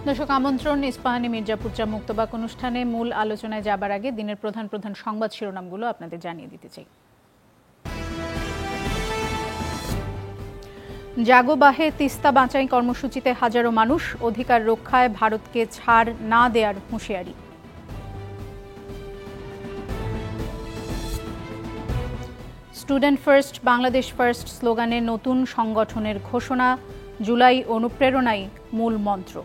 দর্শক আমন্ত্রণ ইস্পাহানি মির্জাপুর চা মুক্তবাক অনুষ্ঠানে মূল আলোচনায় যাবার আগে দিনের প্রধান প্রধান সংবাদ শিরোনামগুলো আপনাদের জানিয়ে দিতে চাই। জাগো বাহে তিস্তা বাঁচাই কর্মসূচিতে হাজারো মানুষ, অধিকার রক্ষায় ভারতকে ছাড় না দেয়ার হুঁশিয়ারি। স্টুডেন্ট ফার্স্ট বাংলাদেশ ফার্স্ট স্লোগানে নতুন সংগঠনের ঘোষণা, জুলাই অনুপ্রেরণাই মূল মন্ত্র।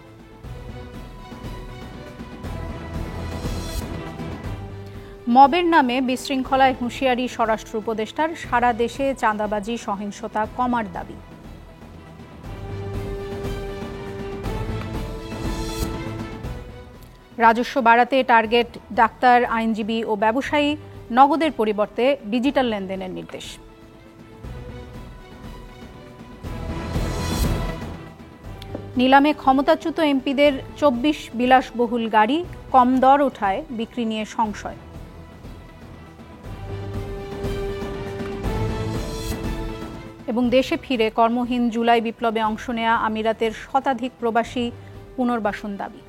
মবের নামে বিশৃঙ্খলায় হুঁশিয়ারি স্বরাষ্ট্র উপদেষ্টার, সারা দেশে চাঁদাবাজি সহিংসতা কমার দাবি। রাজস্ব বাড়াতে টার্গেট ডাক্তার, আইনজীবী ও ব্যবসায়ী, নগদের পরিবর্তে ডিজিটাল লেনদেনের নির্দেশ। নিলামে ক্ষমতাচ্যুত এমপিদের ২৪ বিলাসবহুল গাড়ি, কম দর ওঠায় বিক্রি নিয়ে সংশয়। এবং দেশে ফিরে কর্মহীন জুলাই বিপ্লবে অংশ নেয়া আমিরাতের শতাধিক প্রবাসী পুনর্বাসন দাবি।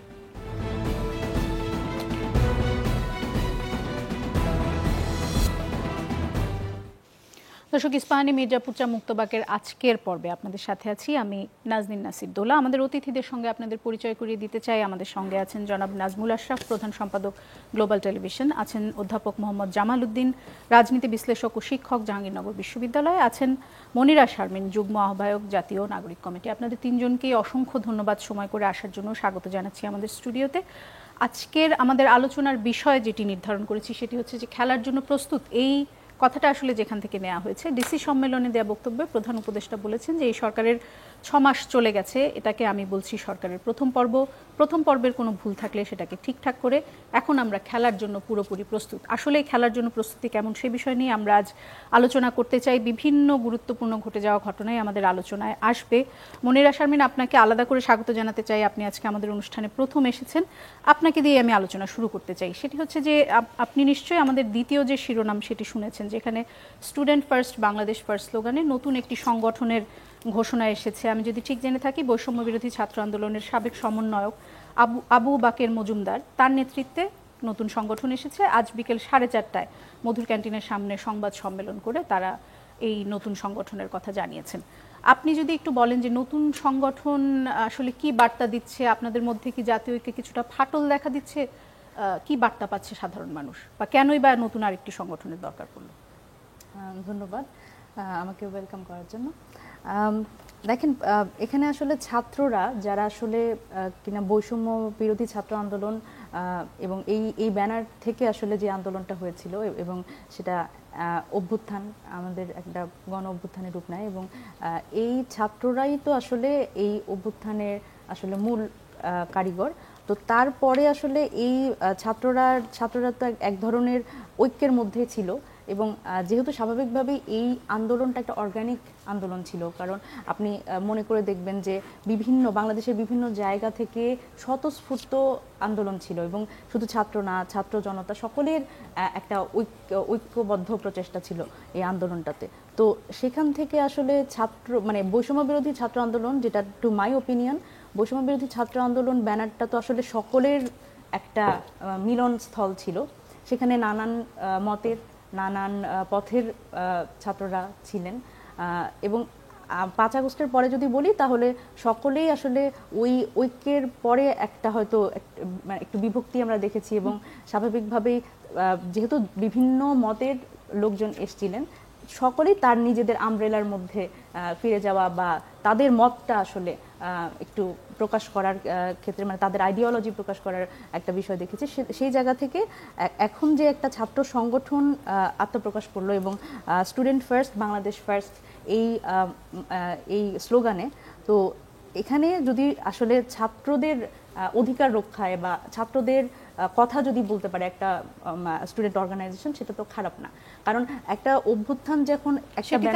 দর্শক, ইস্পাহানি মির্জাপুর চা মুক্তবাকের আজকের পর্বে আপনাদের সাথে আছি আমি নাজনীন নাসির দোলা। আমাদের অতিথিদের সঙ্গে আপনাদের পরিচয় করিয়ে দিতে চাই। আমাদের সঙ্গে আছেন জনাব নাজমুল আশরাফ, প্রধান সম্পাদক গ্লোবাল টেলিভিশন, আছেন অধ্যাপক মোহাম্মদ জামাল উদ্দিন, রাজনীতি বিশ্লেষক ও শিক্ষক, জাহাঙ্গীরনগর বিশ্ববিদ্যালয়ে, আছেন মনিরা শারমিন, যুগ্ম আহ্বায়ক, জাতীয় নাগরিক কমিটি। আপনাদের তিনজনকেই অসংখ্য ধন্যবাদ সময় করে আসার জন্য। স্বাগত জানাচ্ছি আমাদের স্টুডিওতে। আজকের আমাদের আলোচনার বিষয় যেটি নির্ধারণ করেছি সেটি হচ্ছে যে খেলার জন্য প্রস্তুত। এই কথাটা আসলে যেখান থেকে নেওয়া হয়েছে, ডিসি সম্মেলনে দেওয়া বক্তব্যে প্রধান উপদেষ্টা বলেছেন যে এই সরকারের ৬ মাস চলে গেছে, এটাকে আমি বলছি সরকারের প্রথম পর্বের কোনো ভুল থাকলে সেটাকে ঠিকঠাক করে এখন আমরা খেলার জন্য পুরোপুরি প্রস্তুত। আসলে খেলার জন্য প্রস্তুতি কেমন সে বিষয় নিয়ে আমরা আজ আলোচনা করতে চাই। বিভিন্ন গুরুত্বপূর্ণ ঘটে যাওয়া ঘটনাই আমাদের আলোচনায় আসবে। মনিরা শারমিন, আপনাকে আলাদা করে স্বাগত জানাতে চাই। আপনি আজকে আমাদের অনুষ্ঠানে প্রথম এসেছেন, আপনাকে দিয়ে আমি আলোচনা শুরু করতে চাই। সেটি হচ্ছে যে আপনি নিশ্চয়ই আমাদের দ্বিতীয় যে শিরোনাম সেটি শুনেছেন, যেখানে স্টুডেন্ট ফার্স্ট বাংলাদেশ ফার্স্ট স্লোগানে নতুন একটি সংগঠনের ঘোষণা এসেছে। আমি যদি ঠিক জেনে থাকি, বৈষম্য বিরোধী ছাত্র আন্দোলনের সাবেক সমন্বয়ক আবু বাকের মজুমদার, তার নেতৃত্বে নতুন সংগঠন এসেছে। আজ বিকেল 4:30টায় মধুর ক্যান্টিনের সামনে সংবাদ সম্মেলন করে তারা এই নতুন সংগঠনের কথা জানিয়েছেন। আপনি যদি একটু বলেন যে নতুন সংগঠন আসলে কি বার্তা দিচ্ছে, আপনাদের মধ্যে কি জাতীয় ঐক্যে কিছুটা ফাটল দেখা দিচ্ছে, কি বার্তা পাচ্ছে সাধারণ মানুষ, বা কেনই বা নতুন আরেকটি সংগঠনের দরকার পড়লো? ধন্যবাদ আমাকে ওয়েলকাম করার জন্য। দেখেন, এখানে আসলে ছাত্ররা যারা আসলে কিনা বৈষম্য বিরোধী ছাত্র আন্দোলন এবং এই ব্যানার থেকে আসলে যে আন্দোলনটা হয়েছিল এবং সেটা অভ্যুত্থান, আমাদের একটা গণ অভ্যুত্থানের রূপ নেয়, এবং এই ছাত্ররাই তো আসলে এই অভ্যুত্থানের আসলে মূল কারিগর। তো তারপরে আসলে এই ছাত্ররা তো এক ধরনের ঐক্যের মধ্যে ছিল, এবং যেহেতু স্বাভাবিকভাবেই এই আন্দোলনটা একটা অর্গানিক আন্দোলন ছিল, কারণ আপনি মনে করে দেখবেন যে বাংলাদেশের বিভিন্ন জায়গা থেকে স্বতঃস্ফূর্ত আন্দোলন ছিল, এবং শুধু ছাত্র না, ছাত্র জনতা সকলের একটা ঐক্যবদ্ধ প্রচেষ্টা ছিল এই আন্দোলনটাতে। তো সেখান থেকে আসলে বৈষম্য বিরোধী ছাত্র আন্দোলন, যেটা টু মাই ওপিনিয়ন, বৈষম্য বিরোধী ছাত্র আন্দোলন ব্যানারটা তো আসলে সকলের একটা মিলনস্থল ছিল। সেখানে নানান মতের, নানান পথের ছাত্ররা ছিলেন, এবং 5 আগস্টের পরে যদি বলি তাহলে সকলেই আসলে ওই ঐক্যের পরে একটা হয়তো একটু বিভক্তি আমরা দেখেছি, এবং স্বাভাবিকভাবেই যেহেতু বিভিন্ন মতের লোকজন এসেছিলেন, সকলেই তার নিজেদের আমব্রেলার মধ্যে ফিরে যাওয়া বা তাদের মতটা আসলে একটু প্রকাশ করার ক্ষেত্রে, তাদের আইডিওলজি প্রকাশ করার একটা বিষয় দেখেছি। সেই জায়গা থেকে এখন যে একটা ছাত্র সংগঠন আত্মপ্রকাশ করলো, এবং স্টুডেন্ট ফার্স্ট বাংলাদেশ ফার্স্ট এই স্লোগানে, তো এখানে যদি আসলে ছাত্রদের অধিকার রক্ষায় বা ছাত্রদের কথা যদি বলতে পারে একটা স্টুডেন্ট অর্গানাইজেশন, সেটা তো খারাপ না। কারণ একটা অভ্যুত্থান যখন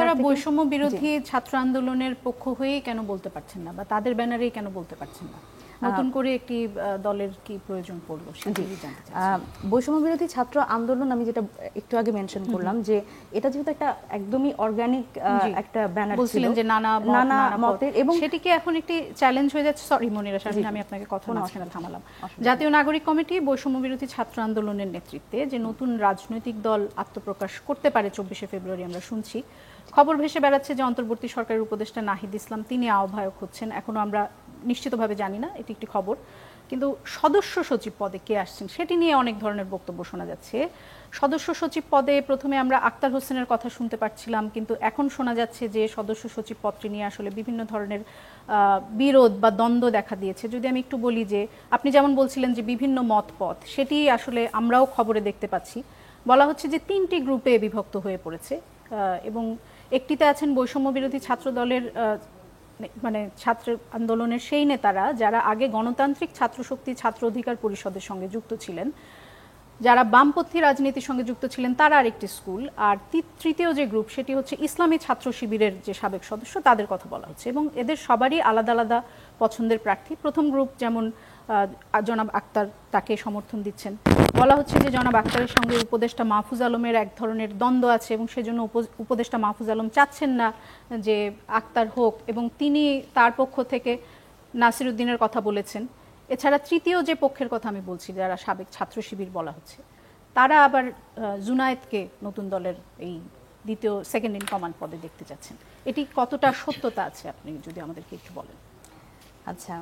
তারা বৈষম্য বিরোধী ছাত্র আন্দোলনের পক্ষ হয়ে কেন বলতে পারছেন না, বা তাদের ব্যানারেই কেন বলতে পারছেন না? নতুন করে একটি দলের কি প্রয়োজন পড়লো সেটি জানতে চাই। বৈষম্য বিরোধী ছাত্র আন্দোলন আমি যেটা একটু আগে মেনশন করলাম যে এটা যেহেতু একটা একদমই অর্গানিক একটা ব্যানার ছিল, বলছিলেন যে নানা মতের, এবং সেটি কি এখন একটি চ্যালেঞ্জ হয়ে যাচ্ছে? সরি মনিরা শারমিন, আমি আপনাকে কথা মাঝখানে থামালাম। জাতীয় নাগরিক কমিটি বৈষম্য বিরোধী ছাত্র আন্দোলনের নেতৃত্বে যে নতুন রাজনৈতিক দল আত্মপ্রকাশ করতে পারে 24শে ফেব্রুয়ারি আমরা শুনছি, খবর ভেসে বেড়াচ্ছে যে অন্তর্বর্তী সরকারের উপদেষ্টা নাহিদ ইসলাম তিনি আহ্বায়ক হচ্ছেন। এখনো আমরা নিশ্চিতভাবে জানি না, এটি একটি খবর। কিন্তু সদস্য সচিব পদে কে আসছেন সেটি নিয়ে অনেক ধরনের বক্তব্য শোনা যাচ্ছে। সদস্য সচিব পদে প্রথমে আমরা আক্তার হোসেনের কথা শুনতে পাচ্ছিলাম, কিন্তু এখন শোনা যাচ্ছে যে সদস্য সচিব পদটি নিয়ে আসলে বিভিন্ন ধরনের বিরোধ বা দ্বন্দ্ব দেখা দিয়েছে। যদি আমি একটু বলি যে আপনি যেমন বলছিলেন যে বিভিন্ন মত পথ, সেটি আসলে আমরাও খবরে দেখতে পাচ্ছি। বলা হচ্ছে যে 3টি গ্রুপে বিভক্ত হয়ে পড়েছে এবং একটিতে আছেন বৈষম্য বিরোধী ছাত্র দলের মানে ছাত্র আন্দোলনের সেই নেতারা যারা আগে গণতান্ত্রিক ছাত্র শক্তি ছাত্র অধিকার পরিষদের সঙ্গে যুক্ত ছিলেন, যারা বামপন্থী রাজনীতির সঙ্গে যুক্ত ছিলেন তারা আরেকটি স্কুল, আর তৃতীয় যে গ্রুপ সেটি হচ্ছে ইসলামী ছাত্র শিবিরের যে সাবেক সদস্য তাদের কথা বলা হচ্ছে, এবং এদের সবারই আলাদা আলাদা পছন্দের প্রার্থী। প্রথম গ্রুপ যেমন জনাব আক্তার তাকে সমর্থন দিচ্ছেন। বলা হচ্ছে যে জনাব আক্তারের সঙ্গে উপদেষ্টা মাহফুজ আলমের এক ধরনের দ্বন্দ্ব আছে এবং সেজন্য উপদেষ্টা মাহফুজ আলম চাচ্ছেন না যে আক্তার হোক, এবং তিনি তার পক্ষ থেকে নাসির উদ্দিনের কথা বলেছেন। এছাড়া তৃতীয় যে পক্ষের কথা আমি বলছি, যারা সাবেক ছাত্র শিবির বলা হচ্ছে, তারা আবার জুনায়েদকে নতুন দলের এই দ্বিতীয় সেকেন্ড ইন কমান্ড পদে দেখতে চাচ্ছেন। এটি কতটা সত্যতা আছে আপনি যদি আমাদেরকে একটু বলেন। আচ্ছা,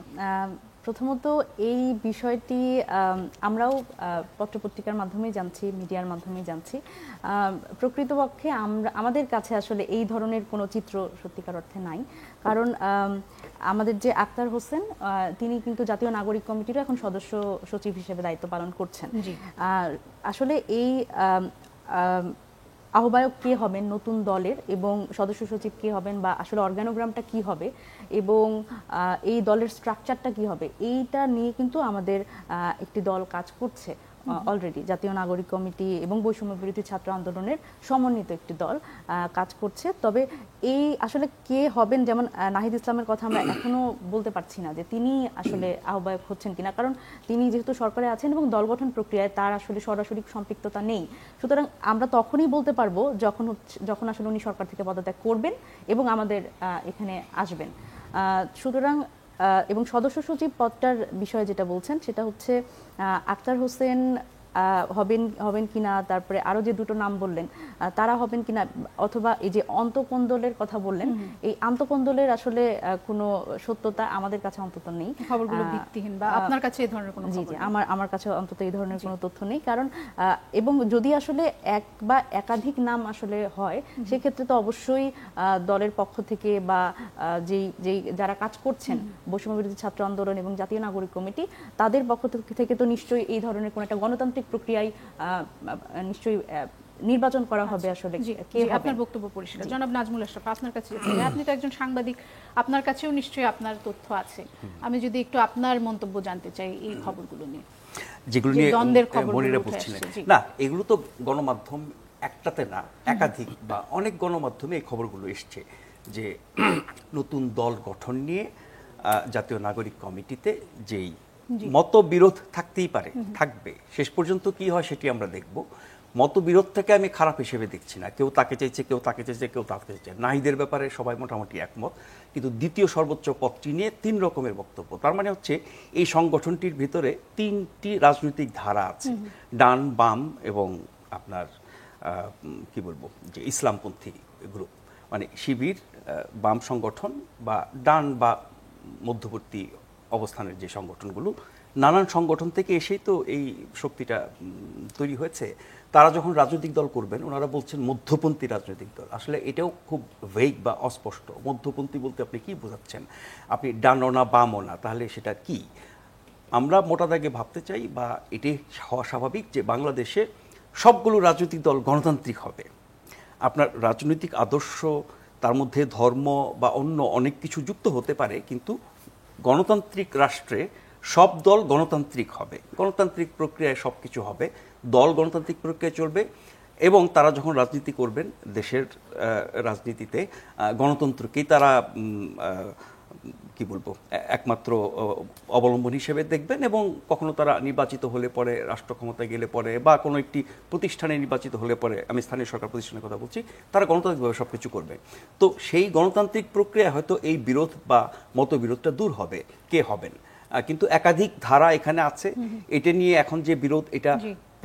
প্রথমত এই বিষয়টি আমরাও পত্রপত্রিকার মাধ্যমে জানছি, মিডিয়ার মাধ্যমে জানছি। প্রকৃতপক্ষে আমাদের কাছে আসলে এই ধরনের কোনো চিত্র সত্যিকার অর্থে নাই। কারণ আমাদের যে আক্তার হোসেন তিনি কিন্তু জাতীয় নাগরিক কমিটিরও এখন সদস্য সচিব হিসেবে দায়িত্ব পালন করছেন। আসলে এই আহ্বায়ক কে হবেন নতুন দলের এবং সদস্য সচিব কে হবেন বা আসলে অর্গানোগ্রামটা কি হবে এবং এই দলের স্ট্রাকচারটা কি হবে, এইটা নিয়ে কিন্তু আমাদের একটি দল কাজ করছে অলরেডি। জাতীয় নাগরিক কমিটি এবং বৈষম্য বিরোধী ছাত্র আন্দোলনের সমন্বিত একটি দল কাজ করছে। তবে এই আসলে কে হবেন, যেমন নাহিদ ইসলামের কথা আমরা এখনো বলতে পারছি না যে তিনি আসলে আহ্বায়ক হচ্ছেন কিনা, কারণ তিনি যেহেতু সরকারে আছেন এবং দল গঠন প্রক্রিয়ায় তার আসলে সরাসরি সম্পৃক্ততা নেই। সুতরাং আমরা তখনই বলতে পারবো যখন আসলে উনি সরকার থেকে পদত্যাগ করবেন এবং আমাদের এখানে আসবেন। সুতরাং এবং সদস্য সচিব পদটার বিষয়ে যেটা বলছেন সেটা হচ্ছে আক্তার হোসেন হবেন কিনা, তারপরে আরো যে দুটো নাম বললেন তারা হবেন কিনা, অথবা এই যে আন্তঃকোন্দলের কথা বললেন, এই আন্তঃকোন্দলের আসলে কোনো সত্যতা আমাদের কাছে অন্তত নেই। খবরগুলো ভিত্তিহীন বা আপনার কাছে এই ধরনের কোনো জি জি আমার কাছে অন্তত এই ধরনের কোনো তথ্য নেই। কারণ এবং যদি আসলে এক বা একাধিক নাম আসলে হয় সেক্ষেত্রে তো অবশ্যই দলের পক্ষ থেকে বা যেই যারা কাজ করছেন বৈষম্য বিরোধী ছাত্র আন্দোলন এবং জাতীয় নাগরিক কমিটি তাদের পক্ষ থেকে তো নিশ্চয়ই এই ধরনের কোনো একটা গণতান্ত্রিক প্রক্রিয়ায় নিশ্চয়ই নির্বাচন করা হবে। আসলে আপনার বক্তব্য পরিষ্কার। জনাব নাজমুল আশরাফ, আপনার কাছে আপনি তো একজন সাংবাদিক, আপনার কাছেও নিশ্চয়ই আপনার তথ্য আছে। আমি যদি একটু আপনার মন্তব্য জানতে চাই এই খবরগুলো নিয়ে, যেগুলো নিয়ে মনিরা বলছিলেন। না, এগুলো তো গণমাধ্যম একটাতে না একাধিক বা অনেক গণমাধ্যমে এই খবরগুলো এসছে যে নতুন দল গঠন নিয়ে জাতীয় নাগরিক কমিটিতে যেই মতবিরোধ থাকতেই পারে, থাকবে, শেষ পর্যন্ত কি হয় সেটি আমরা দেখব। মতবিরোধটাকে আমি খারাপ হিসেবে দেখছি না। কেউ তাকে চাইছে, কেউ তাকে চাইছে, কেউ তাকে চাইছে। নাহিদের ব্যাপারে সবাই মোটামুটি একমত, কিন্তু দ্বিতীয় সর্বোচ্চ পদটি নিয়ে 3 রকমের বক্তব্য। তার মানে হচ্ছে এই সংগঠনটির ভিতরে 3টি রাজনৈতিক ধারা আছে, ডান বাম এবং আপনার কি বলবো যে ইসলামপন্থী গ্রুপ, মানে শিবির, বাম সংগঠন বা ডান বা মধ্যবর্তী অবস্থানের যে সংগঠনগুলো, নানান সংগঠন থেকে এসেই তো এই শক্তিটা তৈরি হয়েছে। তারা যখন রাজনৈতিক দল করবেন ওনারা বলছেন মধ্যপন্থী রাজনৈতিক দল। আসলে এটাও খুব ভেগ বা অস্পষ্ট। মধ্যপন্থী বলতে আপনি কি বোঝাচ্ছেন? আপনি ডানও না বামও না, তাহলে সেটা কি? আমরা মোটা দাগে ভাবতে চাই বা এটাই হওয়া স্বাভাবিক যে বাংলাদেশে সবগুলো রাজনৈতিক দল গণতান্ত্রিক হবে। আপনার রাজনৈতিক আদর্শ, তার মধ্যে ধর্ম বা অন্য অনেক কিছু যুক্ত হতে পারে, কিন্তু গণতান্ত্রিক রাষ্ট্রে সব দল গণতান্ত্রিক হবে, গণতান্ত্রিক প্রক্রিয়ায় সব কিছু হবে, দল গণতান্ত্রিক প্রক্রিয়ায় চলবে এবং তারা যখন রাজনীতি করবেন দেশের রাজনীতিতে গণতন্ত্রকেই তারা কি বলবো একমাত্র অবলম্বন হিসেবে দেখবেন, এবং কখনো তারা নির্বাচিত হলে পরে, রাষ্ট্র ক্ষমতায় গেলে পরে, বা কোনো একটি প্রতিষ্ঠানে নির্বাচিত হলে পরে, আমি স্থানীয় সরকার প্রতিষ্ঠানের কথা বলছি, তারা গণতান্ত্রিকভাবে সব কিছু করবে। তো সেই গণতান্ত্রিক প্রক্রিয়া হয়তো এই বিরোধ বা মতবিরোধটা দূর হবে, কে হবেন, কিন্তু একাধিক ধারা এখানে আছে। এটা নিয়ে এখন যে বিরোধ, এটা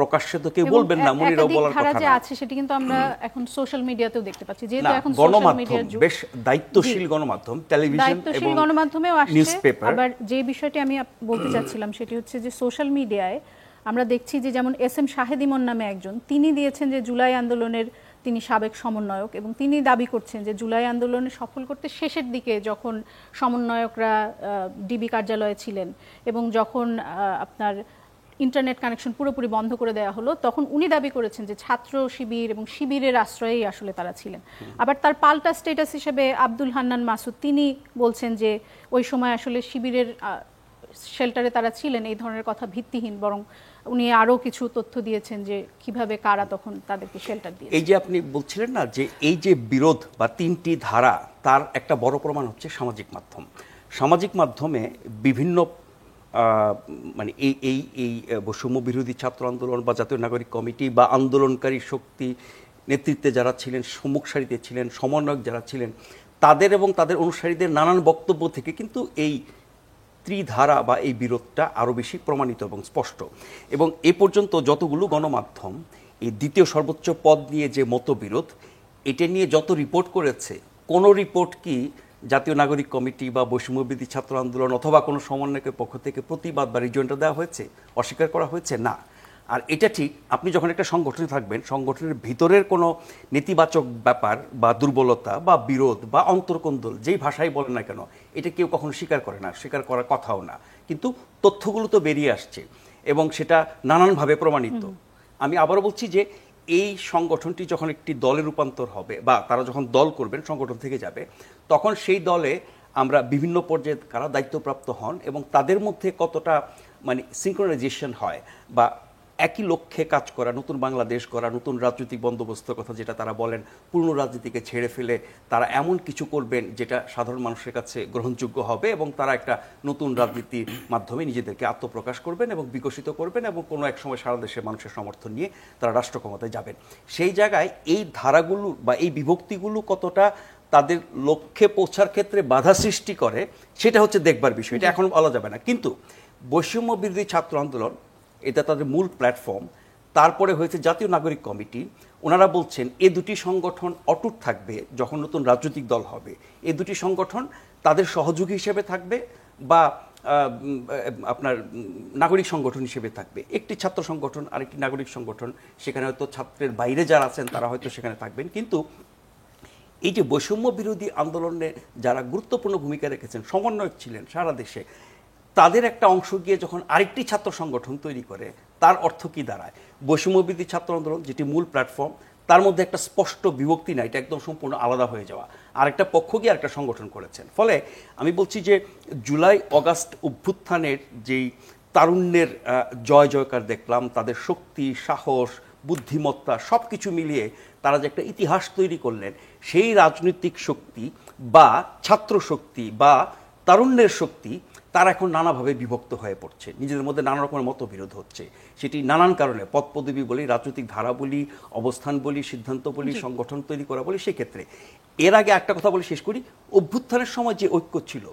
প্রকাশ্যে তো কেউ বলবেন না, মনিরাও বলার কথা না। যে আছে সেটা কিন্তু আমরা এখন সোশ্যাল মিডিয়াতেও দেখতে পাচ্ছি, যেহেতু এখন গণমাধ্যম বেশ দায়িত্বশীল গণমাধ্যম, টেলিভিশন এবং গণমাধ্যমেও আসছে। আবার যে বিষয়টি আমি বলতে চাচ্ছিলাম সেটি হচ্ছে যে সোশ্যাল মিডিয়ায় আমরা দেখছি যে যেমন SM শাহেদ ইমন নামে একজন, তিনি দিয়েছেন যে জুলাই আন্দোলনের তিনি সাবেক সমন্বয়ক, এবং তিনি দাবি করছেন যে জুলাই আন্দোলনে সফল করতে শেষের দিকে যখন সমন্বয়করা ডিবি কার্যালয়ে ছিলেন এবং যখন আপনার ইন্টারনেট কানেকশন পুরোপুরি বন্ধ করে দেওয়া হলো, তখন উনি দাবি করেছেন যে ছাত্র শিবির এবং শিবিরের আশ্রয়েই আসলে তারা ছিলেন। আবার তার পাল্টা স্ট্যাটাস হিসেবে আব্দুল হান্নান মাসুদ তিনি বলছেন যে ওই সময় আসলে শিবিরের শেল্টারে তারা ছিলেন, এই ধরনের কথা ভিত্তিহীন, বরং উনি আরও কিছু তথ্য দিয়েছেন যে কিভাবে কারা তখন তাদেরকে শেল্টার দিয়ে। এই যে আপনি বলছিলেন না যে এই যে বিরোধ বা তিনটি ধারা, তার একটা বড় প্রমাণ হচ্ছে সামাজিক মাধ্যম। সামাজিক মাধ্যমে বিভিন্ন মানে এই বৈষম্য বিরোধী ছাত্র আন্দোলন বা জাতীয় নাগরিক কমিটি বা আন্দোলনকারী শক্তি নেতৃত্বে যারা ছিলেন, সম্মুখ সারিতে ছিলেন, সমন্বয়ক যারা ছিলেন, তাদের এবং তাদের অনুসারীদের নানান বক্তব্য থেকে কিন্তু এই ত্রিধারা বা এই বিরোধটা আরও বেশি প্রমাণিত এবং স্পষ্ট। এবং এ পর্যন্ত যতগুলো গণমাধ্যম এই দ্বিতীয় সর্বোচ্চ পদ নিয়ে যে মতবিরোধ, এটা নিয়ে যত রিপোর্ট করেছে, কোনো রিপোর্ট কি জাতীয় নাগরিক কমিটি বা বৈষম্যবিরোধী ছাত্র আন্দোলন অথবা কোনো সমন্বয়কের পক্ষ থেকে প্রতিবাদ বা রিজয়েন্টার দেওয়া হয়েছে, অস্বীকার করা হয়েছে? না। আর এটা ঠিক, আপনি যখন একটা সংগঠনে থাকবেন, সংগঠনের ভিতরের কোনো নেতিবাচক ব্যাপার বা দুর্বলতা বা বিরোধ বা অন্তর্কোন্দল যেই ভাষাই বলেন না কেন, এটা কেউ কখনো স্বীকার করে না, স্বীকার করার কথাও না, কিন্তু তথ্যগুলো তো বেরিয়ে আসছে এবং সেটা নানানভাবে প্রমাণিত। আমি আবারও বলছি যে এই সংগঠনটি যখন একটি দলে রূপান্তর হবে বা তারা যখন দল করবেন, সংগঠন থেকে যাবে, তখন সেই দলে আমরা বিভিন্ন পর্যায়ে কারা দায়িত্বপ্রাপ্ত হন এবং তাদের মধ্যে কতটা মানে সিনক্রোনাইজেশন হয় বা একই লক্ষ্যে কাজ করা, নতুন বাংলাদেশ করা, নতুন রাজনৈতিক বন্দোবস্তের কথা যেটা তারা বলেন, পুরনো রাজনীতিকে ছেড়ে ফেলে তারা এমন কিছু করবেন যেটা সাধারণ মানুষের কাছে গ্রহণযোগ্য হবে এবং তারা একটা নতুন রাজনীতির মাধ্যমে নিজেদেরকে আত্মপ্রকাশ করবেন এবং বিকশিত করবেন এবং কোনো এক সময় সারা দেশের মানুষের সমর্থন নিয়ে তারা রাষ্ট্র ক্ষমতায় যাবেন। সেই জায়গায় এই ধারাগুলো বা এই বিভক্তিগুলো কতটা তাদের লক্ষ্যে পৌঁছার ক্ষেত্রে বাধা সৃষ্টি করে, সেটা হচ্ছে দেখবার বিষয়, এটা এখন বলা যাবে না। কিন্তু বৈষম্য বিরোধী ছাত্র আন্দোলন, এটা তাদের মূল প্ল্যাটফর্ম। তারপরে হয়েছে জাতীয় নাগরিক কমিটি, ওনারা বলছেন এ দুটি সংগঠন অটুট থাকবে যখন নতুন রাজনৈতিক দল হবে, এ দুটি সংগঠন তাদের সহযোগী হিসেবে থাকবে বা আপনার নাগরিক সংগঠন হিসেবে থাকবে। একটি ছাত্র সংগঠন, আরেকটি নাগরিক সংগঠন, সেখানে হয়তো ছাত্রের বাইরে যারা আছেন তারা হয়তো সেখানে থাকবেন। কিন্তু এই যে বৈষম্য বিরোধী আন্দোলনে যারা গুরুত্বপূর্ণ ভূমিকা রেখেছেন, সমন্বয়ক ছিলেন সারা দেশে, তাদের একটা অংশ গিয়ে যখন আরেকটি ছাত্র সংগঠন তৈরি করে, তার অর্থ কি দাঁড়ায়? বৈষম্য বিরোধী ছাত্র আন্দোলন যেটি মূল প্ল্যাটফর্ম, তার মধ্যে একটা স্পষ্ট বিভক্তি না, এটা একদম সম্পূর্ণ আলাদা হয়ে যাওয়া, আরেকটা পক্ষ গিয়ে আরেকটা সংগঠন করেছেন। ফলে আমি বলছি যে জুলাই অগাস্ট অভ্যুত্থানের যেই তারুণ্যের জয় জয়কার দেখলাম, তাদের শক্তি, সাহস, বুদ্ধিমত্তা সব কিছু মিলিয়ে তারা যে একটা ইতিহাস তৈরি করলেন, সেই রাজনৈতিক শক্তি বা ছাত্র শক্তি বা তারুণ্যের শক্তি তারা এখন নানাভাবে বিভক্ত হয়ে পড়ছে, নিজেদের মধ্যে নানা রকমের মতবিরোধ হচ্ছে। সেটি নানান কারণে, পদ পদবি বলি, রাজনৈতিক ধারা বলি, অবস্থান বলি, সিদ্ধান্ত বলি, সংগঠন তৈরি করা বলি। সেক্ষেত্রে এর আগে একটা কথা বলে শেষ করি, অভ্যুত্থানের সময় যে ঐক্য ছিল,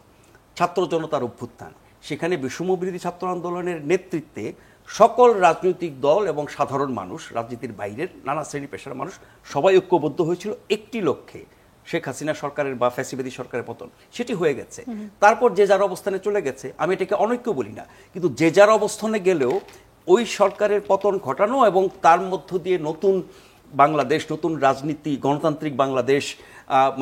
ছাত্র জনতার অভ্যুত্থান, সেখানে বৈষম্য বিরোধী ছাত্র আন্দোলনের নেতৃত্বে সকল রাজনৈতিক দল এবং সাধারণ মানুষ, রাজনীতির বাইরের নানা শ্রেণী পেশার মানুষ সবাই ঐক্যবদ্ধ হয়েছিল একটি লক্ষ্যে, শেখ হাসিনা সরকারের বা ফ্যাসিবাদী সরকারের পতন। সেটি হয়ে গেছে, তারপর যে যার অবস্থানে চলে গেছে। আমি এটাকে অনৈক্য বলি না, কিন্তু যে যার অবস্থানে গেলেও ওই সরকারের পতন ঘটানো এবং তার মধ্য দিয়ে নতুন বাংলাদেশ, নতুন রাজনীতি, গণতান্ত্রিক বাংলাদেশ,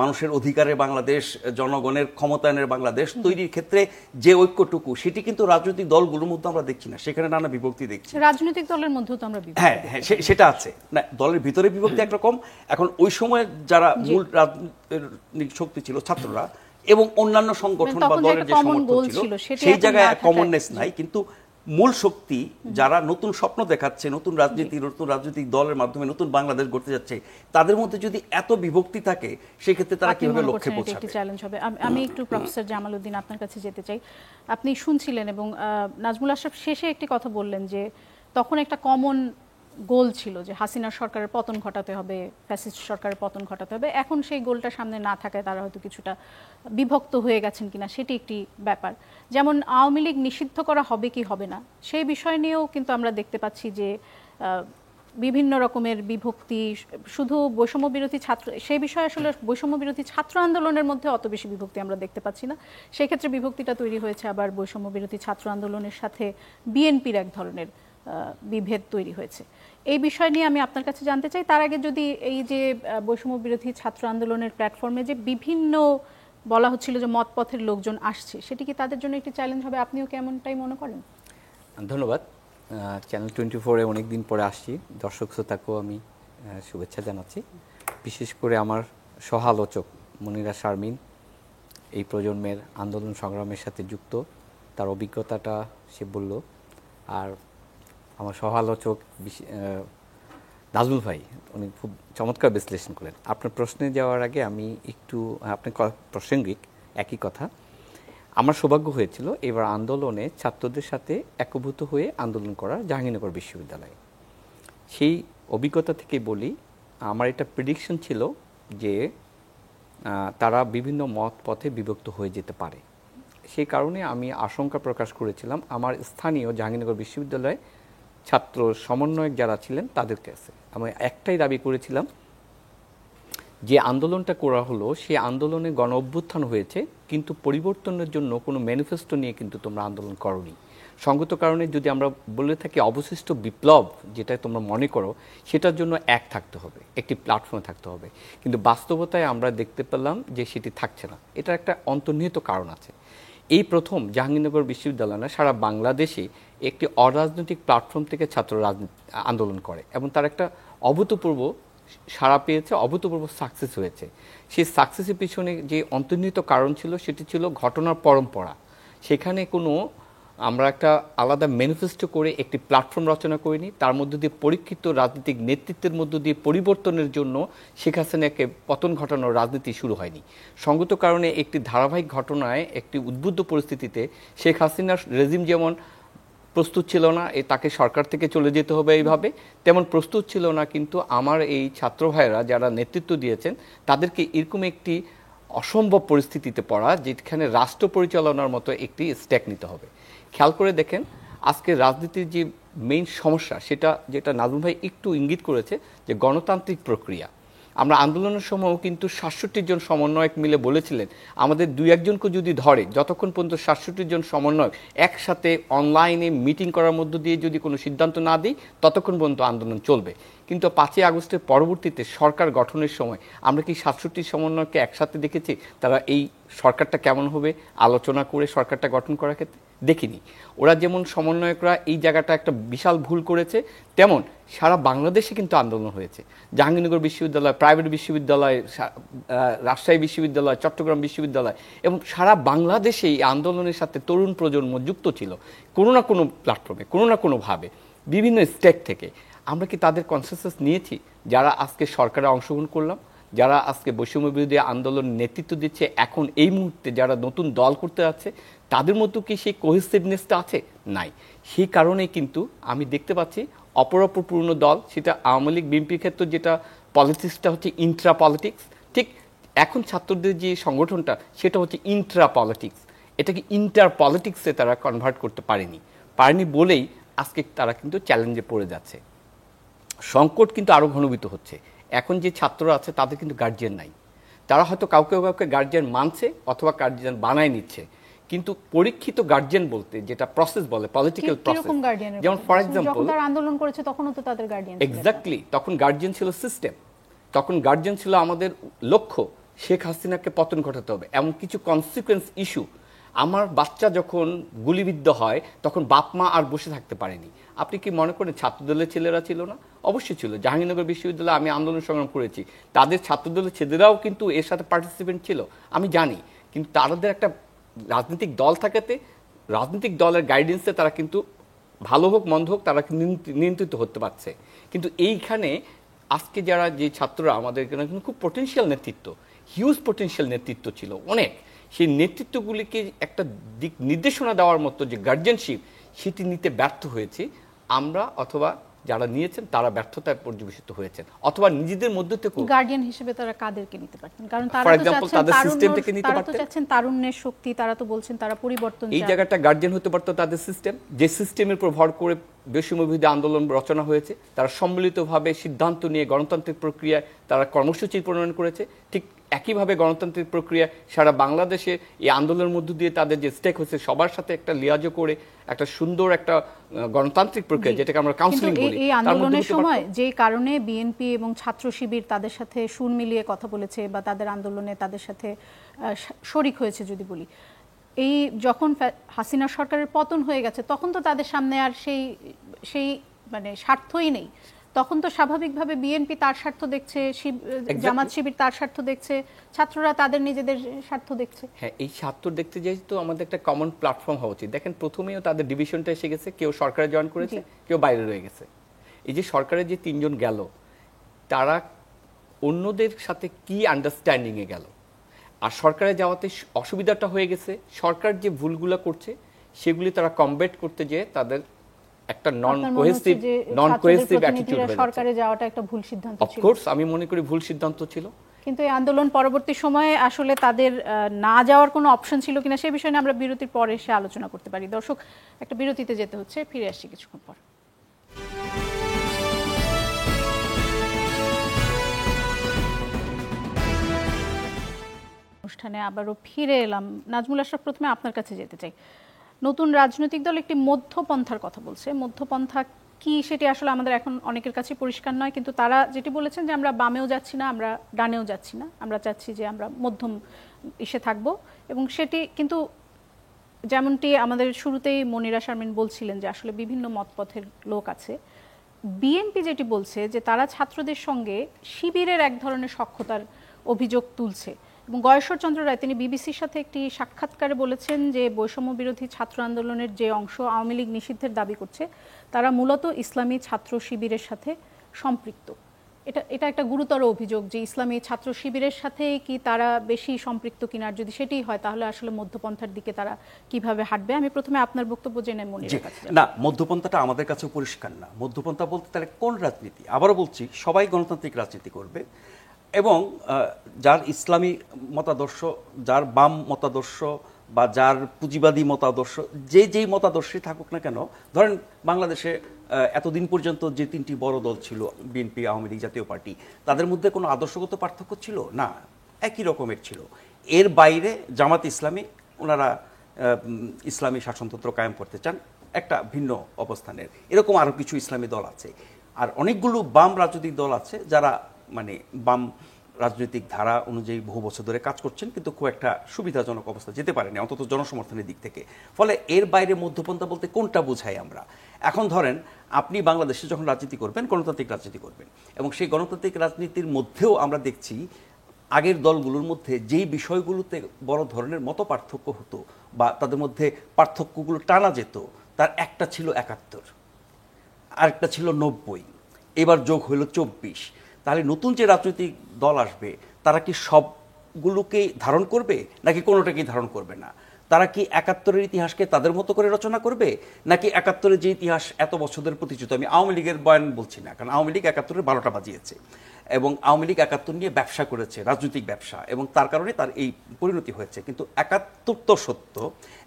মানুষের অধিকারের বাংলাদেশ, জনগণের ক্ষমতায়নের বাংলাদেশ তৈরির ক্ষেত্রে যে ঐক্যটুকু, সেটি কিন্তু রাজনৈতিক দলগুলোর মধ্যে আমরা দেখছি না, সেখানে নানা বিভক্তি দেখছি। রাজনৈতিক দলের মধ্যেও তো আমরা হ্যাঁ হ্যাঁ সেটা আছে না, দলের ভিতরে বিভক্তি একরকম। এখন ওই সময় যারা মূল রাজনৈতিক শক্তি ছিল ছাত্ররা এবং অন্যান্য সংগঠন বা দলের যে সমর্থন ছিল, সেই জায়গায় কমননেস নাই, কিন্তু মূল শক্তি যারা নতুন স্বপ্ন দেখাচ্ছে, নতুন রাজনৈতিক দলের মাধ্যমে নতুন বাংলাদেশ গড়তে যাচ্ছে, তাদের মধ্যে যদি এত বিভক্তি থাকে, সেক্ষেত্রে তারা কিভাবে লক্ষ্যে পৌঁছাবে? একটি চ্যালেঞ্জ হবে। আমি একটু প্রফেসর জামাল উদ্দিন আপনার কাছে যেতে চাই। আপনি শুনছিলেন এবং নাজমুল আশরাফ শেষে একটি কথা বললেন যে তখন একটা কমন গোল ছিল যে হাসিনার সরকারের পতন ঘটাতে হবে, ফ্যাসিস্ট সরকারের পতন ঘটাতে হবে। এখন সেই গোলটা সামনে না থাকায় তারা হয়তো কিছুটা বিভক্ত হয়ে গেছেন কিনা সেটি একটি ব্যাপার। যেমন আওয়ামী লীগ নিষিদ্ধ করা হবে কি হবে না সেই বিষয় নিয়েও কিন্তু আমরা দেখতে পাচ্ছি যে বিভিন্ন রকমের বিভক্তি, শুধু বৈষম্য বিরোধী ছাত্র, সেই বিষয়ে আসলে বৈষম্য বিরোধী ছাত্র আন্দোলনের মধ্যে অত বেশি বিভক্তি আমরা দেখতে পাচ্ছি না। সেক্ষেত্রে বিভক্তিটা তৈরি হয়েছে আবার বৈষম্য বিরোধী ছাত্র আন্দোলনের সাথে বিএনপির এক ধরনের বিভেদ তৈরি হয়েছে। এই বিষয় নিয়ে আমি আপনার কাছে জানতে চাই। তার আগে যদি এই যে বৈষম্য বিরোধী ছাত্র আন্দোলনের প্ল্যাটফর্মে যে বিভিন্ন বলা হচ্ছিল যে মতপথের লোকজন আসছে, সেটি কি তাদের জন্য একটি চ্যালেঞ্জ হবে? আপনিও কেমনটাই মনে করেন? ধন্যবাদ। চ্যানেল 24-এ অনেক দিন পরে আসছি, দর্শক শ্রোতাকেও আমি শুভেচ্ছা জানাচ্ছি। বিশেষ করে আমার সহ-আলোচক মনিরা শারমিন এই প্রজন্মের আন্দোলন সংগ্রামের সাথে যুক্ত, তার অভিজ্ঞতাটা সে বলল। আর আমার সহ-আলোচক নাজমুল ভাই উনি খুব চমৎকার বিশ্লেষণ করেন। আপনার প্রশ্নে যাওয়ার আগে আমি একটু আপনার প্রাসঙ্গিক একই কথা, আমার সৌভাগ্য হয়েছিল এবার আন্দোলনে ছাত্রদের সাথে একীভূত হয়ে আন্দোলন করা জাহাঙ্গীরনগর বিশ্ববিদ্যালয়ে। সেই অভিজ্ঞতা থেকে বলি, আমার একটা প্রেডিকশন ছিল যে তারা বিভিন্ন মত পথে বিভক্ত হয়ে যেতে পারে। সেই কারণে আমি আশঙ্কা প্রকাশ করেছিলাম আমার স্থানীয় জাহাঙ্গীরনগর বিশ্ববিদ্যালয়ে ছাত্র সমন্বয়ক যারা ছিলেন তাদের কাছে। আমি একটাই দাবি করেছিলাম, যে আন্দোলনটা করা হলো সেই আন্দোলনে গণ অভ্যুত্থান হয়েছে, কিন্তু পরিবর্তনের জন্য কোনো ম্যানিফেস্টো নিয়ে কিন্তু তোমরা আন্দোলন করোনি। সঙ্গত কারণে যদি আমরা বলে থাকি অবশিষ্ট বিপ্লব যেটা তোমরা মনে করো, সেটার জন্য এক থাকতে হবে, একটি প্ল্যাটফর্মে থাকতে হবে। কিন্তু বাস্তবতায় আমরা দেখতে পেলাম যে সেটি থাকছে না। এটার একটা অন্তর্নিহিত কারণ আছে। এই প্রথম জাহাঙ্গীরনগর বিশ্ববিদ্যালয় না, সারা বাংলাদেশে একটি অরাজনৈতিক প্ল্যাটফর্ম থেকে ছাত্র আন্দোলন করে এবং তার একটা অভূতপূর্ব সাড়া পেয়েছে, অভূতপূর্ব সাকসেস হয়েছে। সেই সাকসেসের পিছনে যে অন্তর্নিহিত কারণ ছিল সেটি ছিল ঘটনার পরম্পরা। সেখানে কোনো আমরা একটা আলাদা ম্যানিফেস্টো করে একটি প্ল্যাটফর্ম রচনা করিনি, তার মধ্য দিয়ে পরীক্ষিত রাজনৈতিক নেতৃত্বের মধ্য দিয়ে পরিবর্তনের জন্য শেখ হাসিনাকে পতন ঘটানোর রাজনীতি শুরু হয়নি। সঙ্গত কারণে একটি ধারাবাহিক ঘটনায় একটি উদ্বুদ্ধ পরিস্থিতিতে শেখ হাসিনার রেজিম যেমন প্রস্তুত ছিল না তাকে সরকার থেকে চলে যেতে হবে এইভাবে, তেমন প্রস্তুত ছিল না কিন্তু আমার এই ছাত্র ভাইয়েরা যারা নেতৃত্ব দিয়েছেন তাদেরকে এরকম একটি অসম্ভব পরিস্থিতিতে পড়া যেখানে রাষ্ট্র পরিচালনার মতো একটি স্টেক নিতে হবে। খেয়াল করে দেখেন আজকে রাজনীতির যে মেইন সমস্যা, সেটা যেটা নাজমুল ভাই একটু ইঙ্গিত করেছে, যে গণতান্ত্রিক প্রক্রিয়া। আমরা আন্দোলনের সময়ও কিন্তু ৬৭ জন সমন্বয়ক মিলে বলেছিলেন আমাদের ২-১ জনকে যদি ধরে, যতক্ষণ পর্যন্ত ৬৭ জন সমন্বয়ক একসাথে অনলাইনে মিটিং করার মধ্য দিয়ে যদি কোনো সিদ্ধান্ত না দিই, ততক্ষণ পর্যন্ত আন্দোলন চলবে। কিন্তু ৫ই আগস্টের পরবর্তীতে সরকার গঠনের সময় আমরা কি ৬৭ সমন্বয়ককে একসাথে দেখেছি তারা এই সরকারটা কেমন হবে আলোচনা করে সরকারটা গঠন করার ক্ষেত্রে? দেখিনি। ওরা যেমন সমন্বয়করা এই জায়গাটা একটা বিশাল ভুল করেছে, তেমন সারা বাংলাদেশে কিন্তু আন্দোলন হয়েছে। জাহাঙ্গীরনগর বিশ্ববিদ্যালয়, প্রাইভেট বিশ্ববিদ্যালয়, রাজশাহী বিশ্ববিদ্যালয়, চট্টগ্রাম বিশ্ববিদ্যালয় এবং সারা বাংলাদেশে এই আন্দোলনের সাথে তরুণ প্রজন্ম যুক্ত ছিল কোনো না কোনো প্ল্যাটফর্মে, কোনো না কোনোভাবে, বিভিন্ন স্টেক থেকে। আমরা কি তাদের কনসেনসাস নিয়েছি? যারা আজকে সরকারে অংশগ্রহণ করলাম, যারা আজকে বৈষম্য বিরোধী আন্দোলন নেতৃত্ব দিচ্ছে, এখন এই মুহূর্তে যারা নতুন দল করতে যাচ্ছে, তাদের মধ্যে কি সেই কোহেসিভনেসটা আছে? নাই। সেই কারণেই কিন্তু আমি দেখতে পাচ্ছি অপরাপর পুরনো দল, সেটা আওয়ামী লীগ বিএনপির ক্ষেত্রে যেটা পলিটিক্সটা হচ্ছে ইন্ট্রা পলিটিক্স, ঠিক এখন ছাত্রদের যে সংগঠনটা সেটা হচ্ছে ইন্ট্রা পলিটিক্স। এটাকে ইন্টার পলিটিক্সে তারা কনভার্ট করতে পারেনি বলেই আজকে তারা কিন্তু চ্যালেঞ্জে পড়ে যাচ্ছে। সংকট কিন্তু আরও ঘনীভূত হচ্ছে। এখন যে ছাত্ররা আছে তাদের কিন্তু গার্জিয়ান নাই। তারা হয়তো কাউকে গার্জিয়ান মানছে অথবা গার্জিয়ান বানায় নিচ্ছে, কিন্তু পরীক্ষিত গার্জিয়ান বলতে যেটা প্রসেস বলে, পলিটিক্যাল প্রসেস, যেমন ফর এক্সাম্পল তারা আন্দোলন করেছে তখনও তো তাদের গার্জিয়ান ছিল। এক্স্যাক্টলি, তখন গার্জিয়ান ছিল সিস্টেম, তখন গার্জিয়ান ছিল আমাদের লক্ষ্য শেখ হাসিনাকে পতন ঘটাতে হবে, এমন কিছু কনসিকুয়েন্স ইস্যু। আমার বাচ্চা যখন গুলিবিদ্ধ হয় তখন বাপ মা আর বসে থাকতে পারেনি। আপনি কি মনে করেন ছাত্রদলের ছেলেরা ছিল না? অবশ্যই ছিল। জাহাঙ্গীরনগর বিশ্ববিদ্যালয়ে আমি আন্দোলন সংগ্রাম করেছি, তাদের ছাত্রদলের ছেলেরাও কিন্তু এর সাথে পার্টিসিপেন্ট ছিল, আমি জানি। কিন্তু তাদের একটা রাজনৈতিক দল থাকাতে রাজনৈতিক দলের গাইডেন্সে তারা কিন্তু ভালো হোক মন্দ হোক তারা নিয়ন্ত্রিত হতে পারছে। কিন্তু এইখানে আজকে যারা যে ছাত্ররা আমাদের এখানে খুব পটেনশিয়াল নেতৃত্ব, হিউজ পটেনশিয়াল নেতৃত্ব ছিল অনেক, সেই নেতৃত্বগুলিকে একটা দিক নির্দেশনা দেওয়ার মতো যে গার্জিয়ানশিপ সেটি নিতে ব্যর্থ হয়েছে আমরা, অথবা যারা নিয়েছেন তারা ব্যর্থতায় পর্যবেসিত হয়েছেন, অথবা নিজেদের মধ্যে থেকে গার্ডিয়ান হিসেবে তারা কাদেরকে নিতে পারতেন? কারণ তারা ফর তো এক্সাম্পল চাচ্ছেন তাদের সিস্টেম থেকে নিতে তারা তো পারতেন। চাচ্ছেন তারুণ্যের শক্তি, তারা তো বলছেন তারা পরিবর্তন এই চান। জায়গাটা গার্জিয়ান হতে পারতো তাদের সিস্টেম, যে সিস্টেমের উপর ভর করে বৈষম্যবিরোধী আন্দোলন রচনা হয়েছে। তারা সম্মিলিতভাবে সিদ্ধান্ত নিয়ে গণতান্ত্রিক প্রক্রিয়ায় তারা কর্মসূচি প্রণয়ন করেছে। ঠিক একইভাবে গণতান্ত্রিক প্রক্রিয়া সারা বাংলাদেশে এই আন্দোলনের মধ্য দিয়ে তাদের যে স্টেক হয়েছে সবার সাথে একটা লিয়াজো করে একটা সুন্দর একটা গণতান্ত্রিক প্রক্রিয়া, যেটাকে আমরা কাউন্সিলিং বলি, এই আন্দোলনের সময় যে কারণে বিএনপি এবং ছাত্র শিবির তাদের সাথে সুর মিলিয়ে কথা বলেছে বা তাদের আন্দোলনে তাদের সাথে শরিক হয়েছে যদি বলি, এই যখন হাসিনা সরকারের পতন হয়ে গেছে তখন তো তাদের সামনে আর সেই মানে স্বার্থই নেই। তখন তো স্বাভাবিকভাবে বিএনপি তার স্বার্থ দেখছে, জামাত শিবির তার স্বার্থ দেখছে, ছাত্ররা তাদের নিজেদের স্বার্থ দেখছে। হ্যাঁ, এই স্বার্থ দেখতে যাই তো আমাদের একটা কমন প্ল্যাটফর্ম হওয়া উচিত। দেখেন প্রথমেও তাদের ডিভিশনটা এসে গেছে, কেউ সরকারে জয়েন করেছে, কেউ বাইরে রয়ে গেছে। এই যে সরকারের যে 3 জন গেল, তারা অন্যদের সাথে কি আন্ডারস্ট্যান্ডিংয়ে গেল, আর সরকারে যাওয়াতে অসুবিধাটা হয়ে গেছে সরকার যে ভুলগুলো করছে সেগুলি তারা কমব্যাট করতে যেয়ে তাদের একটা নন কোহেসিভ অ্যাটিটিউড হয়ে সরকারে যাওয়াটা একটা ভুল সিদ্ধান্ত ছিল। অফকোর্স আমি মনে করি ভুল সিদ্ধান্ত ছিল, কিন্তু এই আন্দোলন পরবর্তী সময়ে আসলে তাদের না যাওয়ার কোনো অপশন ছিল কিনা সেই বিষয়ে আমরা বিরতির পরে এসে আলোচনা করতে পারি। দর্শক, একটা বিরতিতে যেতে হচ্ছে, ফিরে আসছি কিছুক্ষণ পর। অনুষ্ঠানে আবারও ফিরে এলাম। নাজমুল আশরাফ, প্রথমে আপনার কাছে যেতে চাই। নতুন রাজনৈতিক দল একটি মধ্যপন্থার কথা বলছে। মধ্যপন্থা কি সেটি আসলে আমাদের এখন অনেকের কাছে পরিষ্কার নয়, কিন্তু তারা যেটি বলেছেন যে আমরা বামেও যাচ্ছি না, আমরা ডানেও যাচ্ছি না, আমরা চাচ্ছি যে আমরা মধ্যম ইসে থাকব। এবং সেটি কিন্তু যেমনটি আমাদের শুরুতেই মনিরা শারমিন বলছিলেন যে আসলে বিভিন্ন মতপথের লোক আছে। বিএনপি যেটি বলছে যে তারা ছাত্রদের সঙ্গে শিবিরের এক ধরনের সখ্যতার অভিযোগ তুলছে। এবং গয়েশ্বর চন্দ্র রায় তিনি বিবিসির সাথে একটি সাক্ষাৎকারে বলেছেন যে বৈষম্য বিরোধী ছাত্র আন্দোলনের যে অংশ আওয়ামী লীগ নিষিদ্ধের দাবি করছে তারা মূলত ইসলামী ছাত্র শিবিরের সাথে সম্পৃক্ত। এটা একটা গুরুতর অভিযোগ যে ইসলামী ছাত্র শিবিরের সাথে কি তারা বেশি সম্পৃক্ত কিনা, আর যদি সেটাই হয় তাহলে আসলে মধ্যপন্থার দিকে তারা কিভাবে হাঁটবে। আমি প্রথমে আপনার বক্তব্য জেনে মনিরের কাছে যাব। না, মধ্যপন্থাটা আমাদের কাছেও পরিষ্কার না। মধ্যপন্থা বলতে তাহলে কোন রাজনীতি? আবারও বলছি, সবাই গণতান্ত্রিক রাজনীতি করবে এবং যার ইসলামী মতাদর্শ, যার বাম মতাদর্শ বা যার পুঁজিবাদী মতাদর্শ, যেই মতাদর্শে থাকুক না কেন, ধরেন বাংলাদেশে এতদিন পর্যন্ত যে 3টি বড় দল ছিল, বিএনপি, আওয়ামী লীগ, জাতীয় পার্টি, তাদের মধ্যে কোনো আদর্শগত পার্থক্য ছিল না, একই রকমের ছিল। এর বাইরে জামাত ইসলামী, ওনারা ইসলামী শাসনতন্ত্র কায়েম করতে চান, একটা ভিন্ন অবস্থানের। এরকম আরও কিছু ইসলামী দল আছে। আর অনেকগুলো বাম রাজনৈতিক দল আছে যারা মানে বাম রাজনৈতিক ধারা অনুযায়ী বহু বছর ধরে কাজ করছেন, কিন্তু খুব একটা সুবিধাজনক অবস্থা যেতে পারেনি, অন্তত জনসমর্থনের দিক থেকে। ফলে এর বাইরে মধ্যপন্থা বলতে কোনটা বোঝাই আমরা? এখন ধরেন আপনি বাংলাদেশে যখন রাজনীতি করবেন, গণতান্ত্রিক রাজনীতি করবেন, এবং সেই গণতান্ত্রিক রাজনীতির মধ্যেও আমরা দেখছি আগের দলগুলোর মধ্যে যেই বিষয়গুলোতে বড় ধরনের মত পার্থক্য হতো বা তাদের মধ্যে পার্থক্যগুলো টানা যেত, তার একটা ছিল 71, আরেকটা ছিল 90, এবার যোগ হলো 24। তাহলে নতুন যে রাজনৈতিক দল আসবে তারা কি সবগুলোকেই ধারণ করবে নাকি কোনোটাকেই ধারণ করবে না? তারা কি 71-এর ইতিহাসকে তাদের মতো করে রচনা করবে, নাকি 71-এর যে ইতিহাস এত বছরের প্রতিচ্যুত? আমি আওয়ামী লীগের বয়ান বলছি না, কারণ আওয়ামী লীগ 71-এর 12টা বাজিয়েছে এবং আওয়ামী লীগ 71 নিয়ে ব্যবসা করেছে, রাজনৈতিক ব্যবসা, এবং তার কারণে তার এই পরিণতি হয়েছে। কিন্তু 71 তো সত্য,